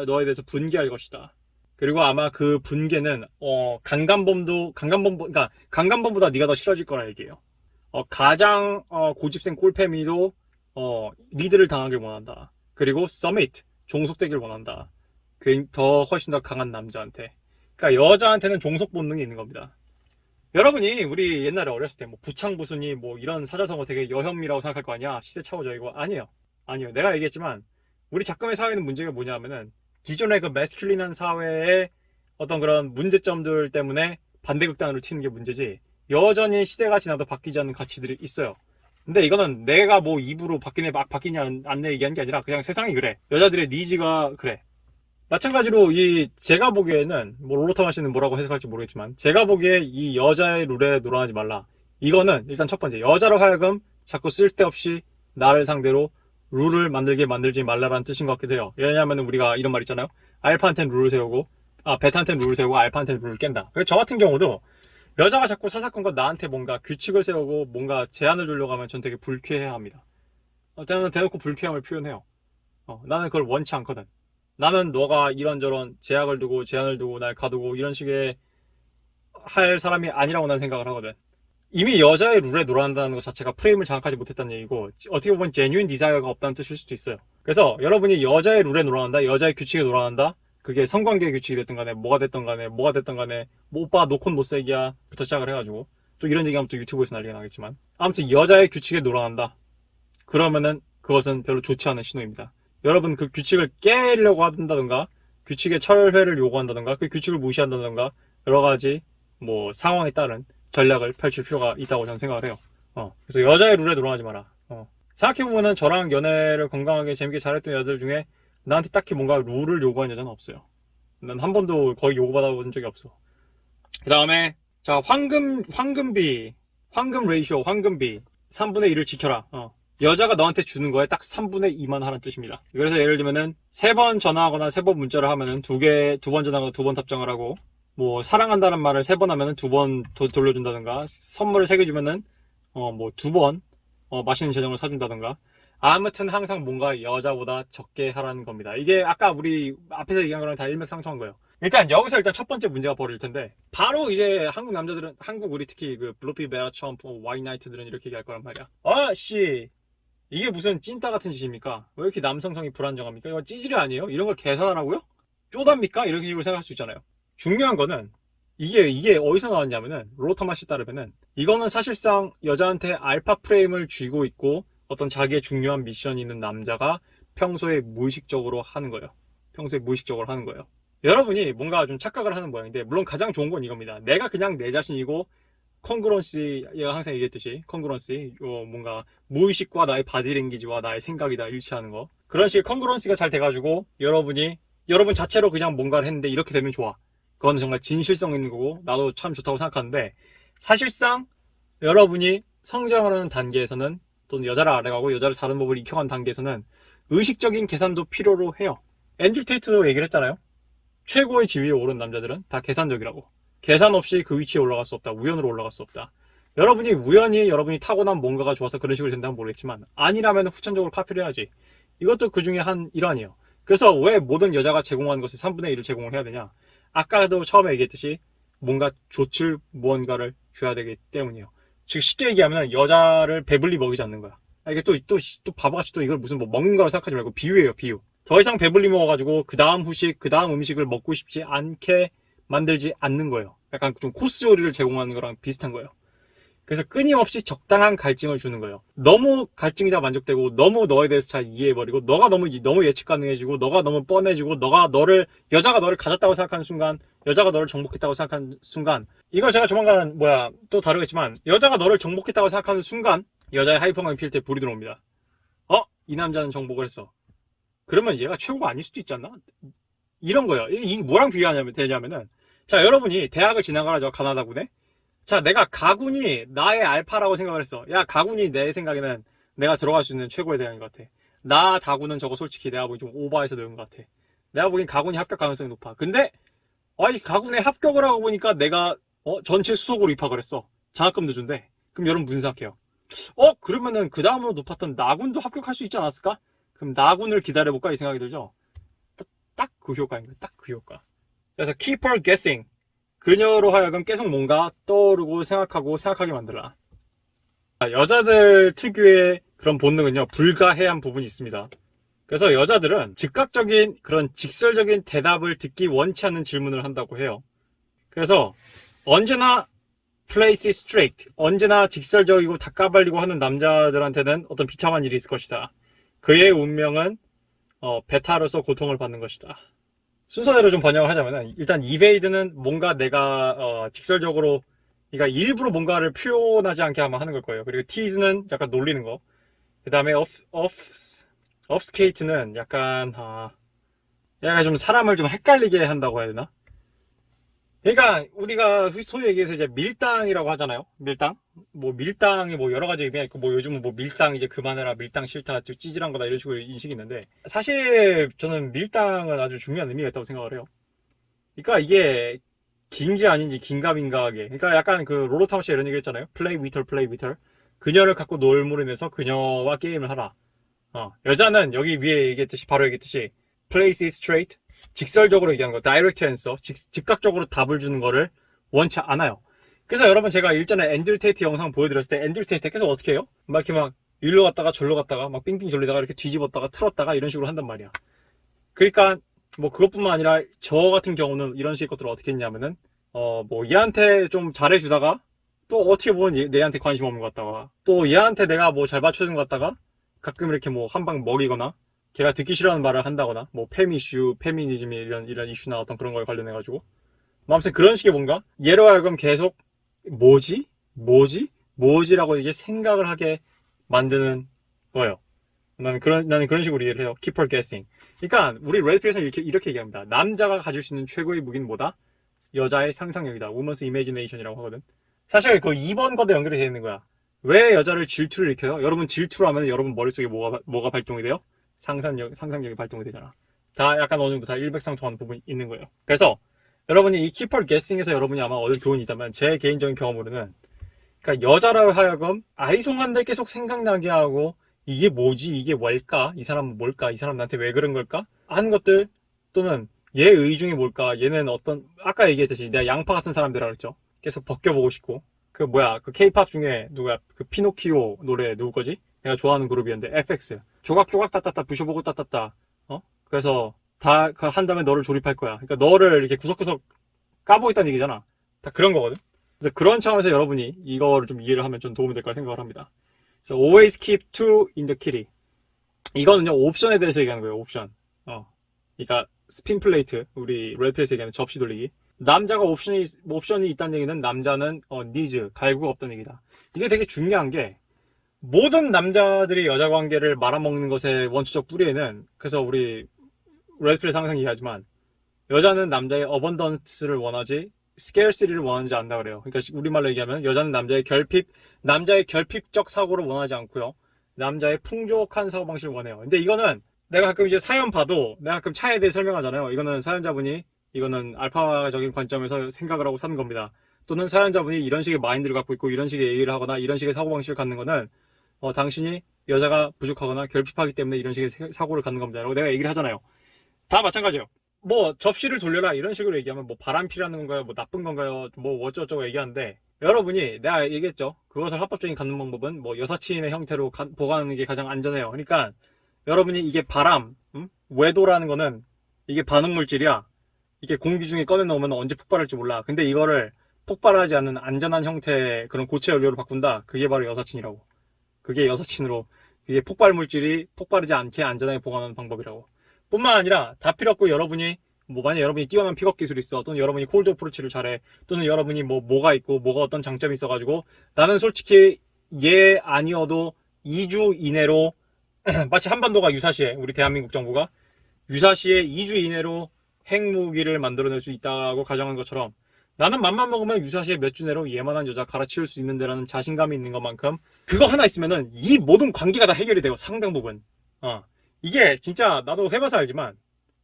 너에 대해서 분개할 것이다. 그리고 아마 그 분개는 그러니까 강간범보다 네가 더 싫어질 거라 얘기해요. 가장 고집센 꼴패미도 리드를 당하길 원한다. 그리고 서밋, 종속되길 원한다. 더 훨씬 더 강한 남자한테. 그러니까 여자한테는 종속 본능이 있는 겁니다. 여러분이 우리 옛날에 어렸을 때 뭐 부창부순이 뭐 이런 사자성어 되게 여혐이라고 생각할 거 아니야? 시대 차오적이고. 아니에요. 내가 얘기했지만 우리 작금의 사회는 문제가 뭐냐면은 기존의 그 매스큘린한 사회의 어떤 그런 문제점들 때문에 반대극단으로 튀는 게 문제지, 여전히 시대가 지나도 바뀌지 않는 가치들이 있어요. 근데 이거는 내가 뭐 입으로 바뀌냐 안 얘기한 게 아니라 그냥 세상이 그래. 여자들의 니즈가 그래. 마찬가지로 제가 보기에는 뭐 롤러타마 씨는 뭐라고 해석할지 모르겠지만, 제가 보기에 이 여자의 룰에 놀아나지 말라. 이거는 일단 첫 번째, 여자로 하여금 자꾸 쓸데없이 나를 상대로 룰을 만들지 말라라는 뜻인 것 같기도 해요. 왜냐하면 우리가 이런 말 있잖아요. 알파한테는 룰을 세우고 베타한테는 룰을 세우고 알파한테는 룰을 깬다. 그래서 저 같은 경우도 여자가 자꾸 사사건건 나한테 뭔가 규칙을 세우고 뭔가 제한을 주려고 하면 전 되게 불쾌해합니다. 대놓고 불쾌함을 표현해요. 나는 그걸 원치 않거든. 나는 너가 이런저런 제약을 두고 제한을 두고 날 가두고 이런 식의 할 사람이 아니라고 난 생각을 하거든. 이미 여자의 룰에 놀아난다는 것 자체가 프레임을 장악하지 못했다는 얘기고, 어떻게 보면 genuine desire가 없다는 뜻일 수도 있어요. 그래서 여러분이 여자의 룰에 놀아난다, 여자의 규칙에 놀아난다, 그게 성관계의 규칙이 됐든 간에 뭐가 됐든 간에 뭐 오빠 노콘 못살기야 부터 시작을 해가지고 또 이런 얘기하면 또 유튜브에서 난리가 나겠지만, 아무튼 여자의 규칙에 놀아난다, 그러면은 그것은 별로 좋지 않은 신호입니다. 여러분 그 규칙을 깨려고 한다든가 규칙의 철회를 요구한다든가 그 규칙을 무시한다든가 여러 가지 뭐 상황에 따른 전략을 펼칠 필요가 있다고 저는 생각을 해요. 그래서 여자의 룰에 놀아나지 마라. 생각해보면은 저랑 연애를 건강하게 재밌게 잘했던 여자들 중에 나한테 딱히 뭔가 룰을 요구한 여자는 없어요. 난 한 번도 거의 요구받아본 적이 없어. 그 다음에 자, 황금 레이쇼 3분의 1을 지켜라. 여자가 너한테 주는 거에 딱 3분의 2만 하라는 뜻입니다. 그래서 예를 들면은 3번 전화하거나 3번 문자를 하면은 두 번 전화하거나 2번 답장을 하고, 뭐 사랑한다는 말을 3번 하면은 2번 돌려준다든가, 선물을 3개 주면은 뭐 2번 맛있는 저녁을 사준다든가, 아무튼 항상 뭔가 여자보다 적게 하라는 겁니다. 이게 아까 우리 앞에서 얘기한 거랑 다 일맥상통한 거예요. 여기서 첫 번째 문제가 벌어질 텐데, 바로 이제 한국 남자들은, 우리 특히 그 블로피 베라 첨프 와이나이트들은 이렇게 얘기할 거란 말이야. 이게 무슨 찐따 같은 짓입니까? 왜 이렇게 남성성이 불안정합니까? 이거 찌질이 아니에요? 이런 걸 계산하라고요? 쪼답니까? 이런 식으로 생각할 수 있잖아요. 중요한 거는 이게 어디서 나왔냐면은, 롤러타마 씨 따르면은 이거는 사실상 여자한테 알파 프레임을 쥐고 있고 어떤 자기의 중요한 미션이 있는 남자가 평소에 무의식적으로 하는 거예요. 여러분이 뭔가 좀 착각을 하는 모양인데, 물론 가장 좋은 건 이겁니다. 내가 그냥 내 자신이고, 컨그런시, 얘가 항상 얘기했듯이 컨그런시, 뭔가 무의식과 나의 바디랭귀지와 나의 생각이 다 일치하는 거, 그런 식의 컨그런시가 잘 돼가지고 여러분 자체로 그냥 뭔가를 했는데 이렇게 되면 좋아. 그거는 정말 진실성 있는 거고 나도 참 좋다고 생각하는데, 사실상 여러분이 성장을 하는 단계에서는 또는 여자를 알아가고 여자를 다른 법을 익혀가는 단계에서는 의식적인 계산도 필요로 해요. 앤드류 테이트도 얘기를 했잖아요. 최고의 지위에 오른 남자들은 다 계산적이라고. 계산 없이 그 위치에 올라갈 수 없다. 우연으로 올라갈 수 없다. 여러분이 우연히 여러분이 타고난 뭔가가 좋아서 그런 식으로 된다면 모르겠지만 아니라면 후천적으로 카피를 해야지. 이것도 그 중에 한 일환이에요. 그래서 왜 모든 여자가 제공하는 것의 3분의 1을 제공을 해야 되냐? 아까도 처음에 얘기했듯이 뭔가 좇을 무언가를 줘야 되기 때문이에요. 즉 쉽게 얘기하면 여자를 배불리 먹이지 않는 거야. 이게 또 바보같이 또 이걸 무슨 뭐 먹는 거라고 생각하지 말고 비유예요, 비유. 더 이상 배불리 먹어가지고 그 다음 후식, 그 다음 음식을 먹고 싶지 않게 만들지 않는 거예요. 약간 좀 코스 요리를 제공하는 거랑 비슷한 거예요. 그래서 끊임없이 적당한 갈증을 주는 거예요. 너무 갈증이 다 만족되고 너무 너에 대해서 잘 이해해버리고 너가 너무 예측 가능해지고 너가 너무 뻔해지고 여자가 너를 가졌다고 생각하는 순간, 여자가 너를 정복했다고 생각하는 순간, 이걸 제가 조만간 또 다루겠지만 여자가 너를 정복했다고 생각하는 순간 여자의 하이퍼감이 필 때 불이 들어옵니다. 이 남자는 정복을 했어. 그러면 얘가 최고가 아닐 수도 있지 않나? 이런 거예요. 이게 뭐랑 되냐면은 자, 여러분이 대학을 지나가죠, 가나다군에. 자, 내가 가군이 나의 알파라고 생각을 했어. 야, 가군이 내 생각에는 내가 들어갈 수 있는 최고의 대학인 것 같아. 나 다군은 저거 솔직히 내가 보기 좀 오버해서 넣은 것 같아. 내가 보기엔 가군이 합격 가능성이 높아. 근데 이 가군에 합격을 하고 보니까 내가 전체 수석으로 입학을 했어. 장학금도 준대. 그럼 여러분 무슨 생각해요? 그러면은 그 다음으로 높았던 나군도 합격할 수 있지 않았을까? 그럼 나군을 기다려볼까? 이 생각이 들죠? 딱 그 효과입니다. 딱 그 효과. 그래서 keep her guessing. 그녀로 하여금 계속 뭔가 떠오르고 생각하게 만들라. 여자들 특유의 그런 본능은요, 불가해한 부분이 있습니다. 그래서 여자들은 즉각적인 그런 직설적인 대답을 듣기 원치 않는 질문을 한다고 해요. 그래서 언제나 play it straight, 언제나 직설적이고 다 까발리고 하는 남자들한테는 어떤 비참한 일이 있을 것이다. 그의 운명은 베타로서 고통을 받는 것이다. 순서대로 좀 번역을 하자면은, 일단 이베이드는 뭔가 내가 직설적으로, 그러니까 일부러 뭔가를 표현하지 않게 하는 걸 거예요. 그리고 tease는 약간 놀리는 거. 그 다음에 obfuscate는 약간 좀 사람을 좀 헷갈리게 한다고 해야 되나? 그러니까 우리가 소위 얘기해서 이제 밀당이라고 하잖아요. 밀당이 여러 가지 의미가 있고, 요즘은 밀당 이제 그만해라, 밀당 싫다, 찌질한 거다, 이런 식으로 인식이 있는데, 사실 저는 밀당은 아주 중요한 의미가 있다고 생각을 해요. 그러니까 이게 긴지 아닌지 긴가민가하게, 그러니까 약간 그 롤러타운 씨가 이런 얘기 했잖아요. play with her. 그녀를 갖고 놀므로 인해서 그녀와 게임을 하라. 여자는 여기 위에 바로 얘기했듯이 play it straight, 직설적으로 얘기하는 거, direct answer, 즉각적으로 답을 주는 거를 원치 않아요. 그래서 여러분, 제가 일전에 앤드류 테이트 영상 보여드렸을 때 앤드류 테이트 계속 어떻게 해요? 이렇게 일로 갔다가 절로 갔다가 삥삥 돌리다가 이렇게 뒤집었다가 틀었다가 이런 식으로 한단 말이야. 그러니까 그것뿐만 아니라 저 같은 경우는 이런 식의 것들을 어떻게 했냐면은 얘한테 좀 잘해주다가 또 어떻게 보면 얘한테 관심 없는 것 같다가 또 얘한테 내가 잘 받쳐준 것 같다가 가끔 이렇게 한 방 먹이거나 걔가 듣기 싫어하는 말을 한다거나 페미 이슈, 페미니즘 이런 이슈나 어떤 그런 거에 관련해가지고 아무튼 그런 식의 뭔가 얘로 하여금 계속 뭐지라고 이게 생각을 하게 만드는 거예요. 나는 그런 식으로 이해를 해요. Keep her guessing. 그러니까 우리 레드필에서는 이렇게 얘기합니다. 남자가 가질 수 있는 최고의 무기는 뭐다? 여자의 상상력이다. Woman's imagination이라고 하거든. 사실 그 2번 거도 연결이 되어 있는 거야. 왜 여자를 질투를 일으켜요? 여러분 질투를 하면 여러분 머릿속에 뭐가 발동이 돼요? 상상력이 발동이 되잖아. 다 약간 어느 정도 다 일맥상통하는 부분이 있는 거예요. 그래서 여러분이 이 Keep her guessing에서 여러분이 아마 얻을 교훈이 있다면, 제 개인적인 경험으로는, 그러니까 여자를 하여금 아리송한데 계속 생각나게 하고, 이게 뭐지? 이게 뭘까? 이 사람은 뭘까? 이 사람 나한테 왜 그런 걸까? 하는 것들, 또는 얘 의중이 뭘까? 얘는 아까 얘기했듯이 내가 양파 같은 사람들이라 그랬죠. 계속 벗겨보고 싶고. 그 K-팝 중에 그 피노키오 노래 누구 거지? 내가 좋아하는 그룹이었는데, FX. 조각조각 따따따 부셔보고 따따따. 그래서 다 한 다음에 너를 조립할 거야. 그러니까 너를 이렇게 구석구석 까보고 있다는 얘기잖아. 다 그런 거거든. 그래서 그런 차원에서 여러분이 이거를 좀 이해를 하면 좀 도움이 될 거라 생각을 합니다. 그래서 always keep two in the kitty. 이거는요, 옵션에 대해서 얘기하는 거예요. 옵션. 그러니까 스핀 플레이트, 우리 레드필에서 얘기하는 접시 돌리기. 남자가 옵션이 있다는 얘기는 남자는 needs, 갈구가 없다는 얘기다. 이게 되게 중요한 게, 모든 남자들이 여자 관계를 말아먹는 것의 원초적 뿌리에는, 그래서 우리 레드필에서 항상 얘기하지만, 여자는 남자의 어번던스를 원하지 scarcity를 원하지 않는다 그래요. 그러니까 우리말로 얘기하면 여자는 남자의 결핍적 사고를 원하지 않고요. 남자의 풍족한 사고방식을 원해요. 근데 이거는 내가 가끔 이제 사연 봐도 내가 가끔 차에 대해 설명하잖아요. 이거는 사연자분이 이거는 알파적인 관점에서 생각을 하고 사는 겁니다. 또는 사연자분이 이런 식의 마인드를 갖고 있고 이런 식의 얘기를 하거나 이런 식의 사고방식을 갖는 거는 당신이 여자가 부족하거나 결핍하기 때문에 이런 식의 사고를 갖는 겁니다. 라고 내가 얘기를 하잖아요. 다 마찬가지예요. 뭐 접시를 돌려라 이런 식으로 얘기하면 뭐 바람피라는 건가요? 뭐 나쁜 건가요? 뭐 어쩌고저쩌고 얘기하는데 여러분이 내가 얘기했죠. 그것을 합법적인 갖는 방법은 뭐 여사친의 형태로 보관하는 게 가장 안전해요. 그러니까 여러분이 이게 외도라는 거는 이게 반응물질이야. 이게 공기 중에 꺼내놓으면 언제 폭발할지 몰라. 근데 이거를 폭발하지 않는 안전한 형태의 그런 고체 연료로 바꾼다. 그게 바로 여사친이라고. 그게 여사친으로 그게 폭발물질이 폭발하지 않게 안전하게 보관하는 방법이라고. 뿐만 아니라 다 필요 없고 여러분이 뭐 만약 여러분이 뛰어난 픽업 기술이 있어 또는 여러분이 콜드 어프로치를 잘해 또는 여러분이 뭐가 있고 뭐가 어떤 장점이 있어가지고 나는 솔직히 얘 아니어도 2주 이내로 마치 한반도가 유사시에 우리 대한민국 정부가 유사시에 2주 이내로 핵무기를 만들어낼 수 있다고 가정한 것처럼 나는 맘만 먹으면 유사시에 몇 주 내로 얘만한 여자 갈아치울 수 있는 데라는 자신감이 있는 것만큼 그거 하나 있으면은 이 모든 관계가 다 해결이 돼요. 상당 부분. 이게 진짜 나도 해봐서 알지만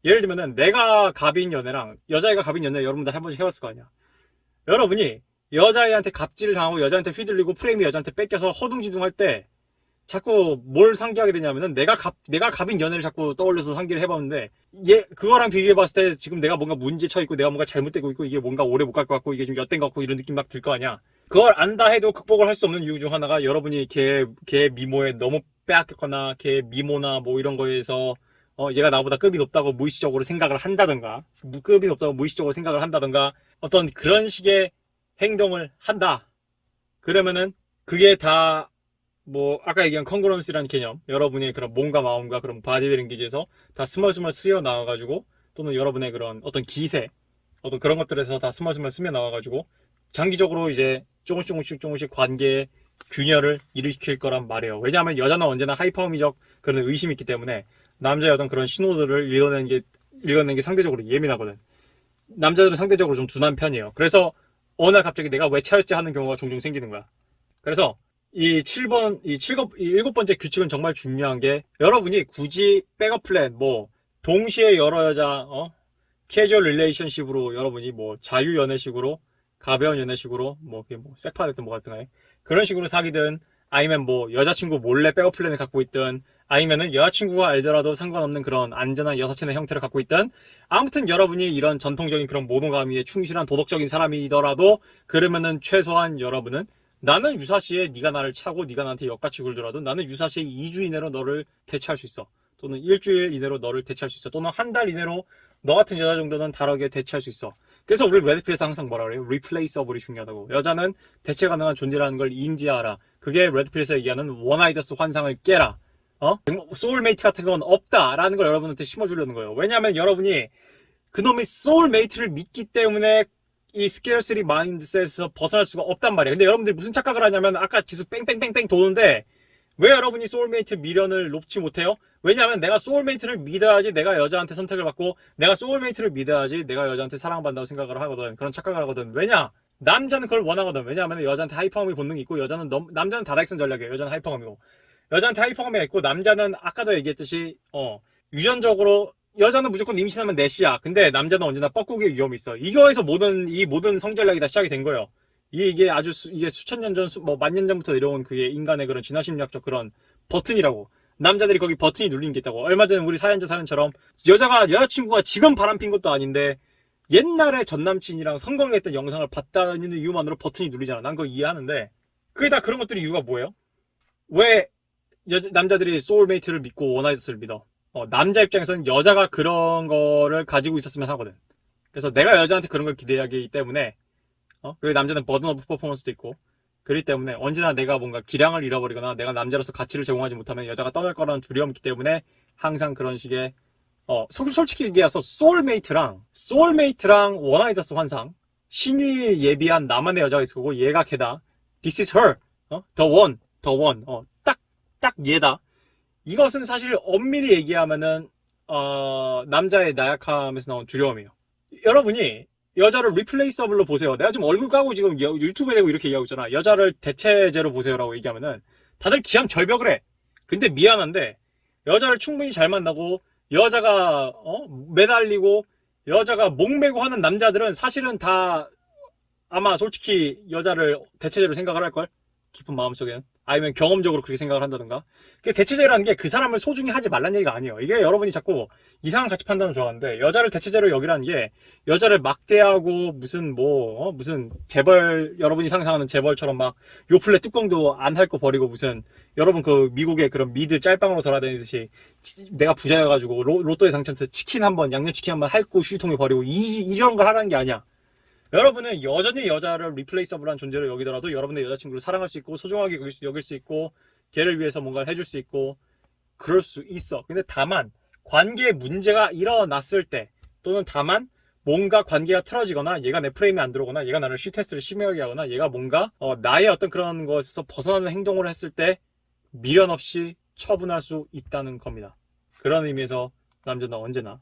예를 들면은 내가 갑인 연애랑 여자애가 갑인 연애 여러분들 한 번씩 해봤을 거 아니야. 여러분이 여자애한테 갑질을 당하고 여자한테 휘둘리고 프레임이 여자한테 뺏겨서 허둥지둥 할 때 자꾸 뭘 상기하게 되냐면은 내가 갑인 연애를 자꾸 떠올려서 상기를 해봤는데 그거랑 비교해봤을 때 지금 내가 뭔가 문제 처있고 내가 뭔가 잘못되고 있고 이게 뭔가 오래 못 갈 것 같고 이게 좀 엿된 것 같고 이런 느낌 막 들 거 아니야. 그걸 안다 해도 극복을 할 수 없는 이유 중 하나가 여러분이 걔 미모에 너무 빼앗겼거나 걔 미모나 뭐 이런 거에서 얘가 나보다 급이 높다고 무의식적으로 생각을 한다던가 급이 높다고 무의식적으로 생각을 한다던가 어떤 그런 식의 행동을 한다. 그러면은 그게 다 뭐 아까 얘기한 컨그런스라는 개념 여러분의 그런 몸과 마음과 그런 바디랭귀지에서 다 스멀스멀 스며 나와가지고 또는 여러분의 그런 어떤 기세 어떤 그런 것들에서 다 스멀스멀 스며 나와가지고 장기적으로 이제 조금씩 관계의 균열을 일으킬 거란 말이에요. 왜냐하면 여자는 언제나 하이퍼미적 그런 의심이 있기 때문에 남자의 어떤 그런 신호들을 읽어내는 게 상대적으로 예민하거든. 남자들은 상대적으로 좀 둔한 편이에요. 그래서 어느 날 갑자기 내가 왜 차였지 하는 경우가 종종 생기는 거야. 그래서 이 7번째 규칙은 정말 중요한 게 여러분이 굳이 백업 플랜 동시에 여러 여자 캐주얼 릴레이션십으로 여러분이 자유 연애식으로 가벼운 연애식으로 섹파 됐든 뭐가 됐든 간에 그런 식으로 사귀든 아니면 여자친구 몰래 백업 플랜을 갖고 있든 아니면은 여자친구가 알더라도 상관없는 그런 안전한 여사친의 형태를 갖고 있든 아무튼 여러분이 이런 전통적인 그런 모노가미에 충실한 도덕적인 사람이더라도 그러면은 최소한 여러분은 나는 유사시에 네가 나를 차고 네가 나한테 역같이 굴더라도 나는 유사시에 2주 이내로 너를 대체할 수 있어. 또는 일주일 이내로 너를 대체할 수 있어. 또는 한 달 이내로 너 같은 여자 정도는 다르게 대체할 수 있어. 그래서 우리 레드필에서 항상 뭐라 그래요? 리플레이서블이 중요하다고. 여자는 대체 가능한 존재라는 걸 인지하라. 그게 레드필에서 얘기하는 원아이더스 환상을 깨라. 소울메이트 같은 건 없다라는 걸 여러분한테 심어주려는 거예요. 왜냐하면 여러분이 그놈의 소울메이트를 믿기 때문에 이 스케어시티 마인드셋에서 벗어날 수가 없단 말이에요. 근데 여러분들이 무슨 착각을 하냐면 아까 지수 뺑뺑뺑뺑 도는데 왜 여러분이 소울메이트 미련을 놓지 못해요? 왜냐하면 내가 소울메이트를 믿어야지 내가 여자한테 선택을 받고 내가 소울메이트를 믿어야지 내가 여자한테 사랑받는다고 생각을 하거든. 그런 착각을 하거든. 왜냐? 남자는 그걸 원하거든. 왜냐하면 여자한테 하이퍼감이 본능이 있고 남자는 다다익선 전략이에요. 여자는 하이퍼감이고 여자한테 하이퍼감이 있고 남자는 아까도 얘기했듯이 유전적으로 여자는 무조건 임신하면 넷이야. 근데 남자는 언제나 뻐꾸기의 위험이 있어. 이거에서 모든 성전략이 다 시작이 된 거예요. 이게 수천 년 전, 만 년 전부터 내려온 그게 인간의 그런 진화심리학적 그런 버튼이라고. 남자들이 거기 버튼이 눌린 게 있다고. 얼마 전에 우리 사연처럼 여자친구가 지금 바람핀 것도 아닌데 옛날에 전남친이랑 성공했던 영상을 봤다는 이유만으로 버튼이 눌리잖아. 난 그거 이해하는데 그게 다 그런 것들이 이유가 뭐예요? 왜 남자들이 소울메이트를 믿고 원아이더스를 믿어? 남자 입장에서는 여자가 그런 거를 가지고 있었으면 하거든. 그래서 내가 여자한테 그런 걸 기대하기 때문에 그리고 남자는 버든 오브 퍼포먼스도 있고 그렇기 때문에 언제나 내가 뭔가 기량을 잃어버리거나 내가 남자로서 가치를 제공하지 못하면 여자가 떠날 거라는 두려움이 있기 때문에 항상 그런 식의 솔직히 얘기해서 소울메이트랑 원아이더스 환상 신이 예비한 나만의 여자가 있을 거고 얘가 걔다. This is her. The one. 딱 얘다. 이것은 사실 엄밀히 얘기하면은 남자의 나약함에서 나온 두려움이에요. 여러분이 여자를 리플레이서블로 보세요. 내가 지금 얼굴 까고 지금 유튜브에 대고 이렇게 얘기하고 있잖아. 여자를 대체제로 보세요라고 얘기하면은 다들 기함절벽을 해. 근데 미안한데 여자를 충분히 잘 만나고 여자가 매달리고 여자가 목매고 하는 남자들은 사실은 다 아마 솔직히 여자를 대체제로 생각을 할걸? 깊은 마음속에는. 아니면 경험적으로 그렇게 생각을 한다든가. 대체제라는 게 그 사람을 소중히 하지 말란 얘기가 아니에요. 이게 여러분이 자꾸 이상한 가치 판단을 좋아하는데, 여자를 대체제로 여기라는 게 여자를 막대하고 무슨 재벌, 여러분이 상상하는 재벌처럼 막 요플레 뚜껑도 안 핥고 버리고 무슨 여러분 그 미국의 그런 미드 짤방으로 돌아다니듯이 내가 부자여가지고 로또에 당첨돼서 치킨 한번 양념치킨 한번 핥고 휴지통에 버리고 이런 걸 하라는 게 아니야. 여러분은 여전히 여자를 리플레이서블한 존재로 여기더라도 여러분의 여자친구를 사랑할 수 있고 소중하게 여길 수 있고 걔를 위해서 뭔가를 해줄 수 있고 그럴 수 있어. 근데 다만 관계에 문제가 일어났을 때 또는 다만 뭔가 관계가 틀어지거나 얘가 내 프레임에 안 들어오거나 얘가 나를 쉬테스트를 심하게 하거나 얘가 뭔가 나의 어떤 그런 것에서 벗어나는 행동을 했을 때 미련 없이 처분할 수 있다는 겁니다. 그런 의미에서 남자는 언제나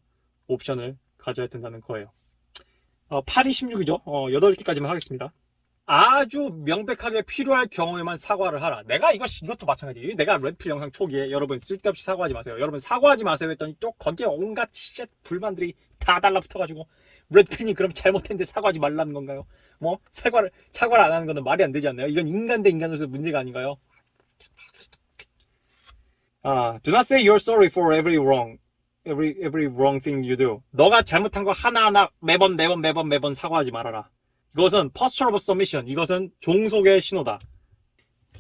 옵션을 가져야 된다는 거예요. 8이 16이죠. 8개까지만 하겠습니다. 아주 명백하게 필요할 경우에만 사과를 하라. 내가 이것도 마찬가지. 내가 레드필 영상 초기에 여러분 쓸데없이 사과하지 마세요. 여러분 사과하지 마세요 했더니 또 거기에 온갖 쉣 불만들이 다 달라붙어가지고 레드필이 그럼 잘못했는데 사과하지 말라는 건가요? 뭐 사과를 안 하는 거는 말이 안 되지 않나요? 이건 인간 대 인간으로서 문제가 아닌가요? Do not say you're sorry for every wrong thing you do. 너가 잘못한 거 하나하나 매번 사과하지 말아라. 이것은 posture of submission. 이것은 종속의 신호다.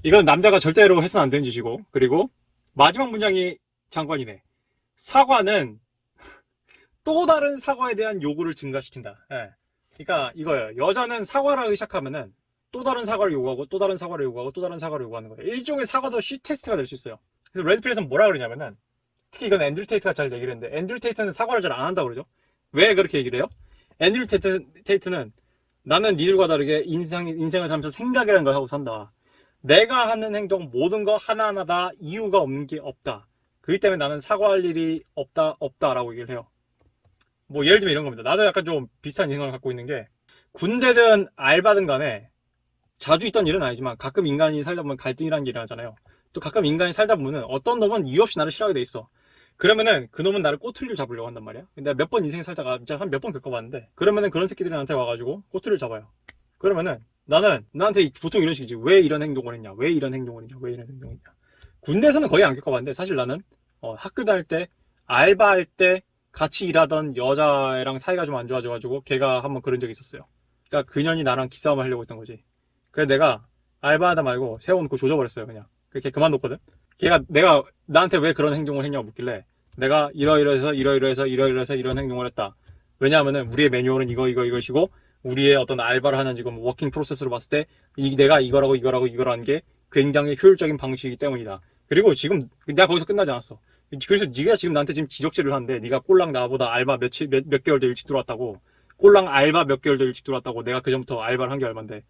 이건 남자가 절대로 해서는 안 되는 짓이고, 그리고 마지막 문장이 장관이네. 사과는 또 다른 사과에 대한 요구를 증가시킨다. 예. 그러니까 이거예요. 여자는 사과를 하기 시작하면은 또 다른 사과를 요구하고 또 다른 사과를 요구하고 또 다른 사과를 요구하는 거예요. 일종의 사과도 시테스트가 될 수 있어요. 그래서 레드필에서는 뭐라 그러냐면은, 특히 이건 앤드류 테이트가 잘 얘기를 했는데, 앤드류 테이트는 사과를 잘 안 한다고 그러죠. 왜 그렇게 얘기를 해요? 앤드류 테이트는 나는 니들과 다르게 인생을 살면서 생각이라는 걸 하고 산다. 내가 하는 행동 모든 거 하나하나 다 이유가 없는 게 없다. 그렇기 때문에 나는 사과할 일이 없다라고 얘기를 해요. 뭐 예를 들면 이런 겁니다. 나도 약간 좀 비슷한 인생을 갖고 있는 게, 군대든 알바든 간에 자주 있던 일은 아니지만 가끔 인간이 살다 보면 갈등이라는 게 일어나잖아요. 또 가끔 인간이 살다 보면은 어떤 놈은 이유 없이 나를 싫어하게 돼 있어. 그러면은 그 놈은 나를 꼬투리를 잡으려고 한단 말이야. 내가 몇 번 인생 살다가 진짜 한 몇 번 겪어봤는데, 그러면은 그런 새끼들이 나한테 와가지고 꼬투리를 잡아요. 그러면은 나는 나한테 보통 이런 식이지. 왜 이런 행동을 했냐? 왜 이런 행동을 했냐? 왜 이런 행동을 했냐? 군대에서는 거의 안 겪어봤는데, 사실 나는 학교 다닐 때 알바할 때 같이 일하던 여자애랑 사이가 좀 안 좋아져가지고 걔가 한번 그런 적이 있었어요. 그러니까 그년이 나랑 기싸움을 하려고 했던 거지. 그래서 내가 알바하다 말고 세워놓고 조져버렸어요. 그냥 그렇게 그만뒀거든. 걔가 내가 나한테 왜 그런 행동을 했냐고 묻길래, 내가 이러이러해서 이런 행동을 했다. 왜냐하면은 우리의 매뉴얼은 이것이고 우리의 어떤 알바를 하는 지금 워킹 프로세스로 봤을 때 내가 이거라는 게 굉장히 효율적인 방식이기 때문이다. 그리고 지금 내가 거기서 끝나지 않았어. 그래서 네가 지금 나한테 지금 지적질을 하는데, 네가 꼴랑 나보다 알바 몇 개월 더 일찍 들어왔다고, 꼴랑 알바 몇 개월 더 일찍 들어왔다고. 내가 그 전부터 알바를 한 게 얼만데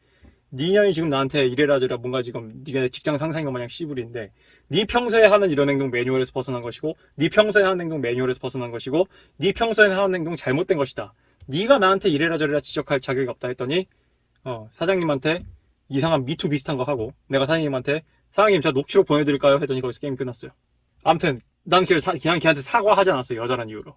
네 년이 지금 나한테 이래라 저래라 뭔가 지금 네가 직장 상사인 것 마냥 씨부리인데, 네 평소에 하는 이런 행동 매뉴얼에서 벗어난 것이고, 네 평소에 하는 행동 매뉴얼에서 벗어난 것이고, 네 평소에 하는 행동 잘못된 것이다. 네가 나한테 이래라 저래라 지적할 자격이 없다 했더니 사장님한테 이상한 미투 비슷한 거 하고, 내가 사장님한테 사장님 제가 녹취록 보내드릴까요? 했더니 거기서 게임 끝났어요. 아무튼 난 그냥 걔한테 사과하지 않았어요. 여자란 이유로.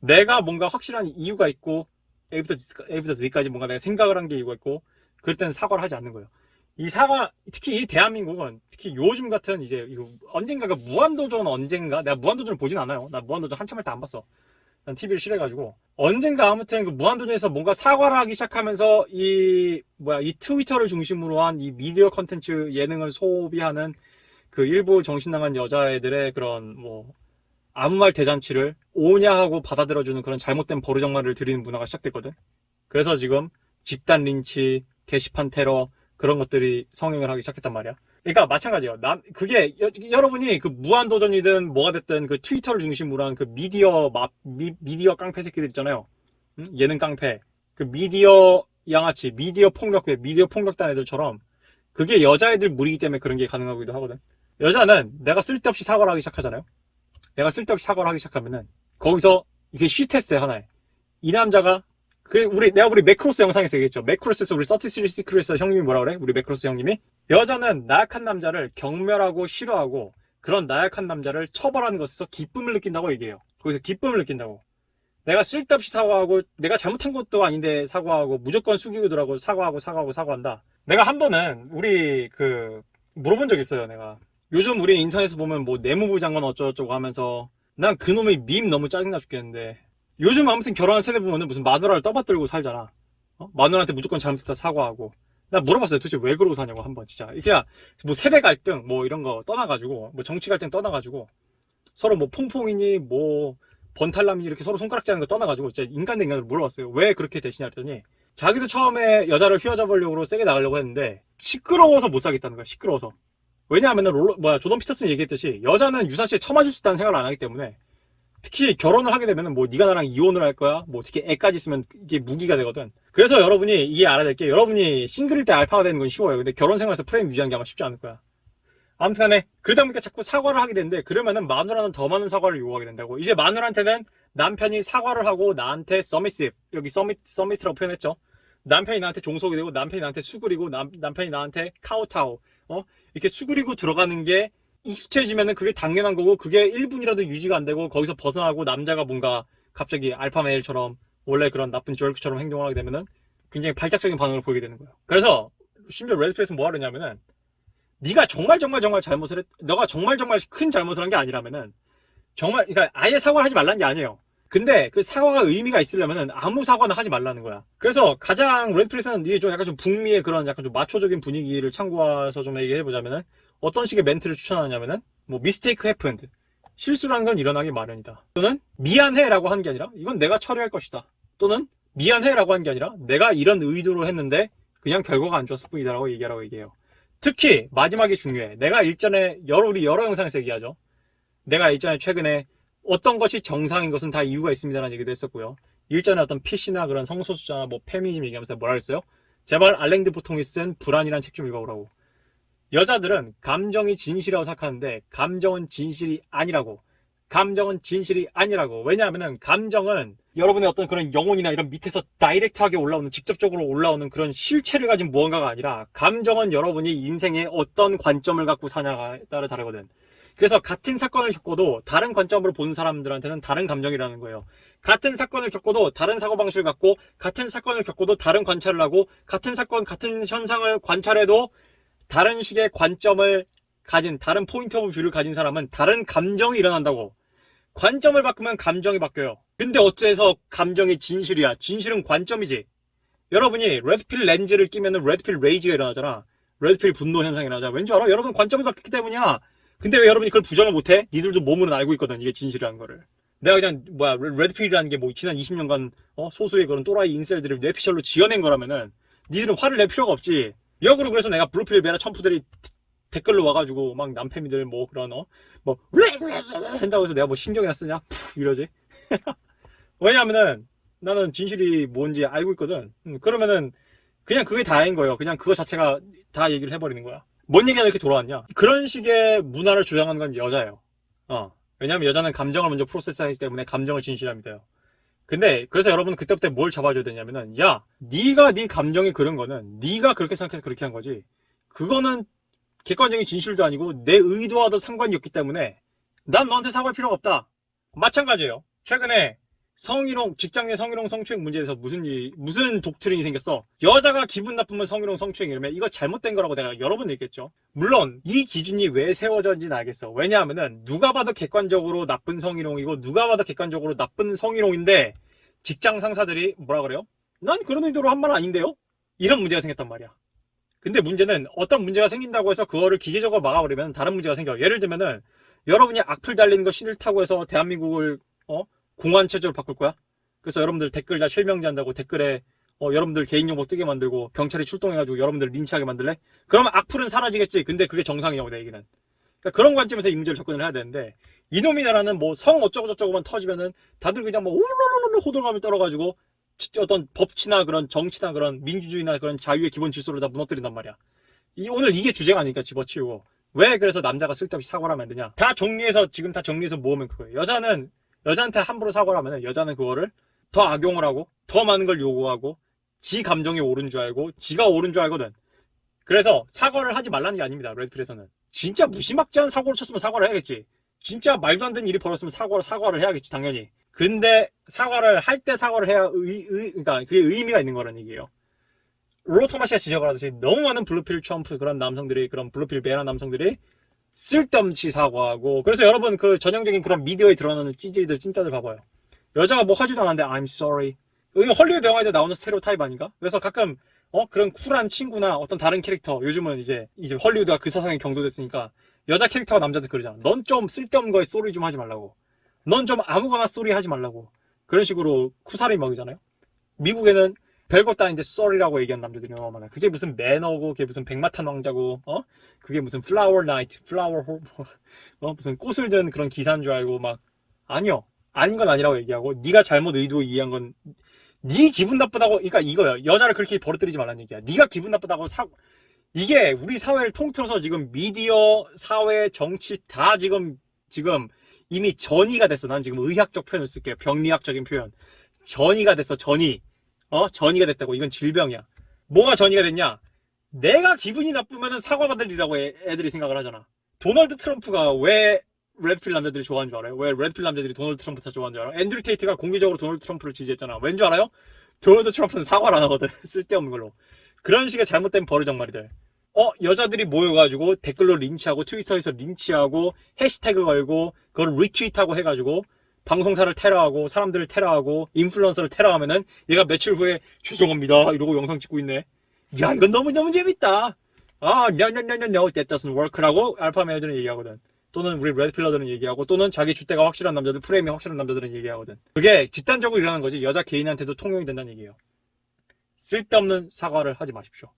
내가 뭔가 확실한 이유가 있고 A부터 Z까지 뭔가 내가 생각을 한 게 이유가 있고, 그럴 때는 사과를 하지 않는 거예요. 이 사과, 특히 이 대한민국은, 특히 요즘 같은 이제 이거 언젠가 무한도전 언젠가, 내가 무한도전을 보진 않아요. 나 무한도전 한참 할 때 안 봤어. 난 TV를 싫어해가지고. 언젠가 아무튼 그 무한도전에서 뭔가 사과를 하기 시작하면서 이 트위터를 중심으로 한 이 미디어 컨텐츠 예능을 소비하는 그 일부 정신나간 여자애들의 그런 아무 말 대잔치를 오냐 하고 받아들여주는 그런 잘못된 버르장말을 들이는 문화가 시작됐거든. 그래서 지금 집단 린치, 게시판 테러, 그런 것들이 성행을 하기 시작했단 말이야. 그러니까 마찬가지예요. 그게 여러분이 그 무한도전이든 뭐가 됐든 그 트위터를 중심으로 한 그 미디어 깡패 새끼들 있잖아요. 응? 예능 깡패. 그 미디어 양아치, 미디어 폭력단 애들처럼 그게 여자애들 무리이기 때문에 그런 게 가능하기도 하거든. 여자는 내가 쓸데없이 사과를 하기 시작하잖아요. 내가 쓸데없이 사과를 하기 시작하면은 거기서 이게 쉬 테스트야, 하나에. 이 남자가 내가 우리 매크로스 영상에서 얘기했죠. 매크로스에서 우리 33 시크릿에서 형님이 뭐라 그래? 우리 매크로스 형님이 여자는 나약한 남자를 경멸하고 싫어하고 그런 나약한 남자를 처벌하는 것에서 기쁨을 느낀다고 얘기해요. 거기서 기쁨을 느낀다고. 내가 쓸데없이 사과하고 내가 잘못한 것도 아닌데 사과하고 무조건 숙이고들하고 사과한다. 내가 한 번은 우리 물어본 적 있어요. 내가 요즘 우리 인터넷에서 보면 뭐 내무부 장관 어쩌고저쩌고 하면서 난 그놈의 밈 너무 짜증나 죽겠는데 요즘 아무튼 결혼한 세대 보면은 무슨 마누라를 떠받들고 살잖아. 마누라한테 무조건 잘못했다 사과하고. 나 물어봤어요. 도대체 왜 그러고 사냐고 한번 진짜. 그냥 뭐 세대 갈등 뭐 이런 거 떠나가지고 뭐 정치 갈등 떠나가지고 서로 뭐 퐁퐁이니 뭐 번탈남이 이렇게 서로 손가락질하는 거 떠나가지고 진짜 인간 대 인간으로 물어봤어요. 왜 그렇게 되시냐 그랬더니 자기도 처음에 여자를 휘어잡으려고 세게 나가려고 했는데 시끄러워서 못 사겠다는 거야. 시끄러워서. 왜냐하면 조던 피터슨 얘기했듯이 여자는 유사시에 처맞을 수 있다는 생각을 안 하기 때문에 특히 결혼을 하게 되면은 뭐 네가 나랑 이혼을 할 거야. 뭐 특히 애까지 있으면 이게 무기가 되거든. 그래서 여러분이 이게 알아야 될 게 여러분이 싱글일 때 알파가 되는 건 쉬워요. 근데 결혼 생활에서 프레임 유지하는 게 아마 쉽지 않을 거야. 아무튼 간에 그러다 보니까 자꾸 사과를 하게 되는데 그러면은 마누라는 더 많은 사과를 요구하게 된다고. 이제 마누라한테는 남편이 사과를 하고 나한테 서미시브 여기 서미트라고 표현했죠. 남편이 나한테 종속이 되고 남편이 나한테 수그리고 남편이 나한테 카우타우 이렇게 수그리고 들어가는 게 익숙해지면은 그게 당연한 거고 그게 1분이라도 유지가 안 되고 거기서 벗어나고 남자가 뭔가 갑자기 알파메일처럼 원래 그런 나쁜 저크처럼 행동을 하게 되면은 굉장히 발작적인 반응을 보이게 되는 거예요. 그래서 심지어 레드필에서는 뭐 하느냐면은 네가 정말 너가 정말 큰 잘못을 한 게 아니라면은 정말 그러니까 아예 사과를 하지 말라는 게 아니에요. 근데 그 사과가 의미가 있으려면은 아무 사과는 하지 말라는 거야. 그래서 가장 레드필에서는 이게 좀 약간 좀 북미의 그런 약간 좀 마초적인 분위기를 참고해서 좀 얘기해 보자면은 어떤 식의 멘트를 추천하냐면은 뭐 mistake happened 실수라는 건 일어나기 마련이다. 또는 미안해라고 하는 게 아니라 이건 내가 처리할 것이다. 또는 미안해라고 하는 게 아니라 내가 이런 의도로 했는데 그냥 결과가 안 좋았을 뿐이다라고 얘기해요. 특히 마지막이 중요해. 내가 일전에 우리 여러 영상에서 얘기하죠. 내가 일전에 최근에 어떤 것이 정상인 것은 다 이유가 있습니다라는 얘기도 했었고요. 일전에 어떤 PC나 그런 성소수자나 뭐 페미니즘 얘기하면서 뭐라 그랬어요? 제발 알랭드 보통이 쓴 불안이란 책 좀 읽어보라고. 여자들은 감정이 진실이라고 생각하는데 감정은 진실이 아니라고. 왜냐하면은 감정은 여러분의 어떤 그런 영혼이나 이런 밑에서 다이렉트하게 올라오는 직접적으로 올라오는 그런 실체를 가진 무언가가 아니라 감정은 여러분이 인생의 어떤 관점을 갖고 사냐에 따라 다르거든. 그래서 같은 사건을 겪고도 다른 관점으로 보는 사람들한테는 다른 감정이라는 거예요. 같은 사건을 겪고도 다른 사고방식을 갖고 같은 사건을 겪고도 다른 관찰을 하고 같은 사건 같은 현상을 관찰해도 다른 식의 관점을 가진 다른 포인트 오브 뷰를 가진 사람은 다른 감정이 일어난다고. 관점을 바꾸면 감정이 바뀌어요. 근데 어째서 감정이 진실이야? 진실은 관점이지. 여러분이 레드필 렌즈를 끼면은 레드필 레이지가 일어나잖아. 레드필 분노 현상이 일어나잖아. 왠지 알아? 여러분 관점이 바뀌기 때문이야. 근데 왜 여러분이 그걸 부정을 못해? 니들도 몸으로는 알고 있거든. 이게 진실이라는 거를. 내가 그냥 레드필이라는 게 뭐 지난 20년간 소수의 그런 또라이 인셀들을 뇌피셜로 지어낸 거라면은 니들은 화를 낼 필요가 없지. 역으로 그래서 내가 블루필 베라 첨프들이 댓글로 와가지고 막 남패미들 뭐 그런 한다고 해서 내가 뭐 신경이나 쓰냐 이러지. 왜냐하면은 나는 진실이 뭔지 알고 있거든. 그러면은 그냥 그게 다인 거예요. 그냥 그거 자체가 다 얘기를 해버리는 거야. 뭔 얘기가 이렇게 돌아왔냐? 그런 식의 문화를 조장하는 건 여자예요. 왜냐하면 여자는 감정을 먼저 프로세스하기 때문에 감정을 진실합니다. 근데 그래서 여러분은 그때부터 뭘 잡아줘야 되냐면은 야, 네가 네 감정이 그런 거는 네가 그렇게 생각해서 그렇게 한 거지. 그거는 객관적인 진실도 아니고 내 의도와도 상관이 없기 때문에 난 너한테 사과할 필요가 없다. 마찬가지예요. 최근에 직장 내 성희롱 성추행 문제에서 무슨 독트린이 생겼어. 여자가 기분 나쁘면 성희롱 성추행 이러면 이거 잘못된 거라고 내가 여러 번 얘기했죠. 물론 이 기준이 왜 세워졌는지는 알겠어. 왜냐하면은 누가 봐도 객관적으로 나쁜 성희롱이고 누가 봐도 객관적으로 나쁜 성희롱인데 직장 상사들이 뭐라 그래요? 난 그런 의도로 한 말 아닌데요? 이런 문제가 생겼단 말이야. 근데 문제는 어떤 문제가 생긴다고 해서 그거를 기계적으로 막아버리면 다른 문제가 생겨. 예를 들면은 여러분이 악플 달리는 거 싫다고 해서 대한민국을 공안 체제로 바꿀 거야? 그래서 여러분들 댓글 다 실명제한다고 댓글에 여러분들 개인정보 뜨게 만들고 경찰이 출동해가지고 여러분들 린치하게 만들래? 그러면 악플은 사라지겠지. 근데 그게 정상이냐고 내 얘기는. 그러니까 그런 관점에서 이 문제를 접근을 해야 되는데 이놈이 나라는 뭐 성 어쩌고저쩌고만 터지면은 다들 그냥 뭐 울룰룰룰 호들갑을 떨어가지고 어떤 법치나 그런 정치나 그런 민주주의나 그런 자유의 기본 질서를 다 무너뜨린단 말이야. 오늘 이게 주제가 아니니까 집어치우고. 왜 그래서 남자가 쓸데없이 사과를 하면 안 되냐? 지금 다 정리해서 모으면 그거예요. 여자한테 함부로 사과를 하면 여자는 그거를 더 악용을 하고 더 많은 걸 요구하고 지 감정이 옳은 줄 알고 지가 옳은 줄 알거든. 그래서 사과를 하지 말라는 게 아닙니다. 레드필에서는 진짜 무시막지한 사고를 쳤으면 사과를 해야겠지. 진짜 말도 안 되는 일이 벌어졌으면 사과를 해야겠지 당연히. 근데 사과를 할 때 사과를 해야 그러니까 그게 의미가 있는 거라는 얘기예요. 로 토마시가 지적을 하듯이 너무 많은 블루필 트럼프 그런 남성들이 그런 블루필 베란 남성들이 쓸데없이 사과하고 그래서 여러분 그 전형적인 그런 미디어에 드러나는 찌질이들 찐따들 봐봐요. 여자가 뭐 하지도 않았는데 I'm sorry. 이거 헐리우드 영화에도 나오는 스테레오타입 아닌가? 그래서 가끔 그런 쿨한 친구나 어떤 다른 캐릭터 요즘은 이제 헐리우드가 그 사상에 경도됐으니까 여자 캐릭터가 남자들 그러잖아. 넌 좀 쓸데없는 거에 쏘리 좀 하지 말라고. 넌 좀 아무거나 쏘리 하지 말라고. 그런 식으로 쿠사리 먹이잖아요. 미국에는 별것도 아닌데 쏘리라고 얘기하는 남자들이 너무 많아. 그게 무슨 매너고 그게 무슨 백마탄 왕자고 그게 무슨 플라워 나이트 무슨 꽃을 든 그런 기사인 줄 알고 막 아니요. 아닌 건 아니라고 얘기하고 네가 잘못 의도 이해한 건 네 기분 나쁘다고 그러니까 이거야. 여자를 그렇게 버릇들이지 말라는 얘기야. 네가 기분 나쁘다고 이게 우리 사회를 통틀어서 지금 미디어, 사회, 정치 다 지금 이미 전이가 됐어. 난 지금 의학적 표현을 쓸게요. 병리학적인 표현. 전이가 됐어. 전이가 됐다고. 이건 질병이야. 뭐가 전이가 됐냐? 내가 기분이 나쁘면은 사과받으리라고 애들이 생각을 하잖아. 도널드 트럼프가 왜 레드필 남자들이 좋아하는 줄 알아요? 왜 레드필 남자들이 도널드 트럼프 다 좋아하는 줄 알아요? 앤드류 테이트가 공개적으로 도널드 트럼프를 지지했잖아. 왠 줄 알아요? 도널드 트럼프는 사과를 안 하거든. 쓸데없는 걸로. 그런 식의 잘못된 버릇 정말이들. 여자들이 모여가지고 댓글로 린치하고 트위터에서 린치하고 해시태그 걸고 그걸 리트윗하고 해가지고 방송사를 테러하고 사람들을 테러하고 인플루언서를 테러하면은 얘가 며칠 후에 죄송합니다 이러고 영상 찍고 있네. 야 이건 너무너무 재밌다. no that doesn't work라고 알파메일들은 얘기하거든. 또는 우리 레드필러들은 얘기하고 또는 자기 줏대가 확실한 남자들 프레임이 확실한 남자들은 얘기하거든. 그게 집단적으로 일어나는 거지 여자 개인한테도 통용이 된다는 얘기예요. 쓸데없는 사과를 하지 마십시오.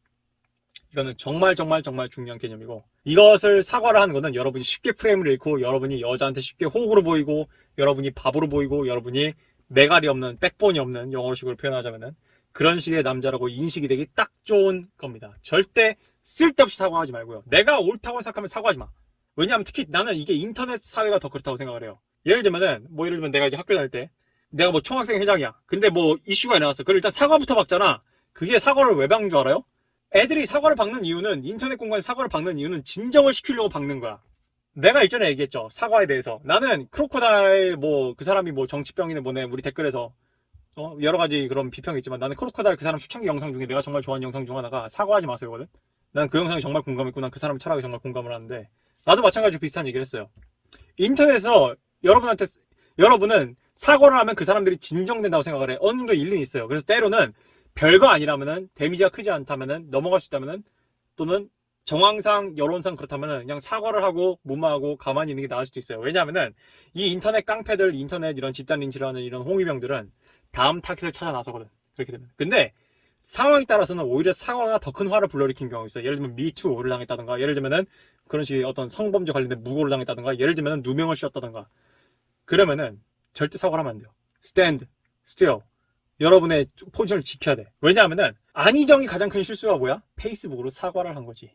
이거는 정말 중요한 개념이고 이것을 사과를 하는 거는 여러분이 쉽게 프레임을 잃고 여러분이 여자한테 쉽게 호구로 보이고 여러분이 바보로 보이고 여러분이 메갈이 없는 백본이 없는 영어식으로 표현하자면은 그런 식의 남자라고 인식이 되기 딱 좋은 겁니다. 절대 쓸데없이 사과하지 말고요. 내가 옳다고 생각하면 사과하지 마. 왜냐하면 특히 나는 이게 인터넷 사회가 더 그렇다고 생각을 해요. 예를 들면 내가 이제 학교 다닐 때 내가 뭐 총학생 회장이야. 근데 뭐 이슈가 일어났어. 그걸 일단 사과부터 박잖아. 그게 사과를 왜 박는 줄 알아요? 애들이 사과를 박는 이유는 인터넷 공간에 사과를 박는 이유는 진정을 시키려고 박는 거야. 내가 일전에 얘기했죠. 사과에 대해서. 나는 크로코다일 그 사람이 정치병이네 뭐네 우리 댓글에서 여러 가지 그런 비평이 있지만 나는 크로코다일 그 사람 초창기 영상 중에 내가 정말 좋아하는 영상 중 하나가 사과하지 마세요거든. 난 그 영상이 정말 공감했고 난 그 사람 철학에 정말 공감을 하는데 나도 마찬가지로 비슷한 얘기를 했어요. 인터넷에서 여러분은 사과를 하면 그 사람들이 진정된다고 생각을 해. 어느 정도 일리는 있어요. 그래서 때로는 별거 아니라면은 데미지가 크지 않다면은 넘어갈 수 있다면은 또는 정황상 여론상 그렇다면은 그냥 사과를 하고 무마하고 가만히 있는 게 나을 수도 있어요. 왜냐하면은 이 인터넷 깡패들 인터넷 이런 집단 린치를 하는 이런 홍위병들은 다음 타깃을 찾아 나서거든. 그렇게 되면. 근데 상황에 따라서는 오히려 사과가 더 큰 화를 불러일으킨 경우가 있어요. 예를 들면 미투를 당했다든가 예를 들면은 그런 식의 어떤 성범죄 관련된 무고를 당했다든가 예를 들면은 누명을 씌웠다든가 그러면은 절대 사과를 하면 안 돼요. Stand still. 여러분의 포지션을 지켜야 돼. 왜냐하면은 안희정이 가장 큰 실수가 뭐야? 페이스북으로 사과를 한 거지.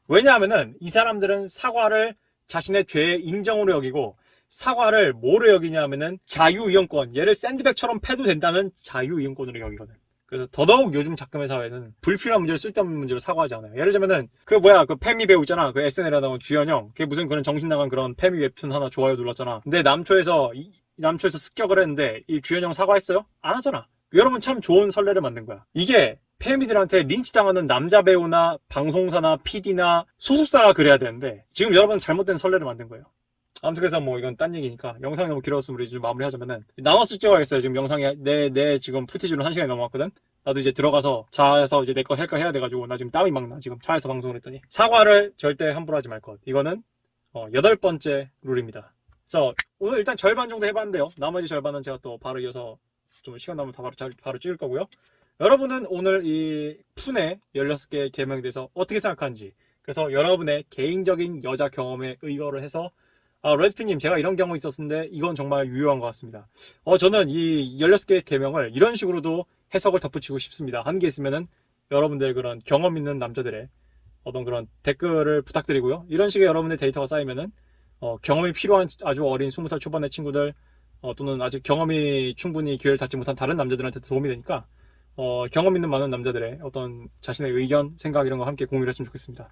왜냐하면은 이 사람들은 사과를 자신의 죄의 인정으로 여기고 사과를 뭐로 여기냐면은 자유이용권, 얘를 샌드백처럼 패도 된다는 자유이용권으로 여기거든. 그래서 더더욱 요즘 작금의 사회는 불필요한 문제를 쓸데없는 문제로 사과하지 않아요. 예를 들면은 그 페미 배우 있잖아. 그 SNL에 나온 주현영. 그게 무슨 그런 정신 나간 그런 페미 웹툰 하나 좋아요 눌렀잖아. 근데 남초에서 습격을 했는데 이 주현영 사과했어요? 안 하잖아. 여러분 참 좋은 선례를 만든 거야. 이게 페미들한테 린치당하는 남자 배우나 방송사나 PD나 소속사가 그래야 되는데 지금 여러분 잘못된 선례를 만든 거예요. 아무튼 그래서 이건 딴 얘기니까 영상이 너무 길었으면 우리 좀 마무리하자면은 나눠서 찍어야겠어요. 지금 영상이 내 지금 푸티지로 1시간이 넘어갔거든. 나도 이제 들어가서 차에서 이제 내 거 할 거 해야 돼가지고 나 지금 땀이 막 나. 지금 차에서 방송을 했더니 사과를 절대 함부로 하지 말 것. 이거는 8번째 룰입니다. 그래서 오늘 일단 절반 정도 해봤는데요. 나머지 절반은 제가 또 바로 이어서 좀 시간 나면 바로 찍을 거고요. 여러분은 오늘 이 푼의 16개의 계명에 대해서 어떻게 생각하는지 그래서 여러분의 개인적인 여자 경험에 의거를 해서 레드피님 제가 이런 경험이 있었는데 이건 정말 유효한 것 같습니다. 저는 이 16개의 계명을 이런 식으로도 해석을 덧붙이고 싶습니다. 한 게 있으면은 여러분들 그런 경험 있는 남자들의 어떤 그런 댓글을 부탁드리고요. 이런 식의 여러분의 데이터가 쌓이면은 경험이 필요한 아주 어린 20살 초반의 친구들 또는 아직 경험이 충분히 기회를 닿지 못한 다른 남자들한테 도움이 되니까 경험 있는 많은 남자들의 어떤 자신의 의견, 생각 이런 거 함께 공유를 했으면 좋겠습니다.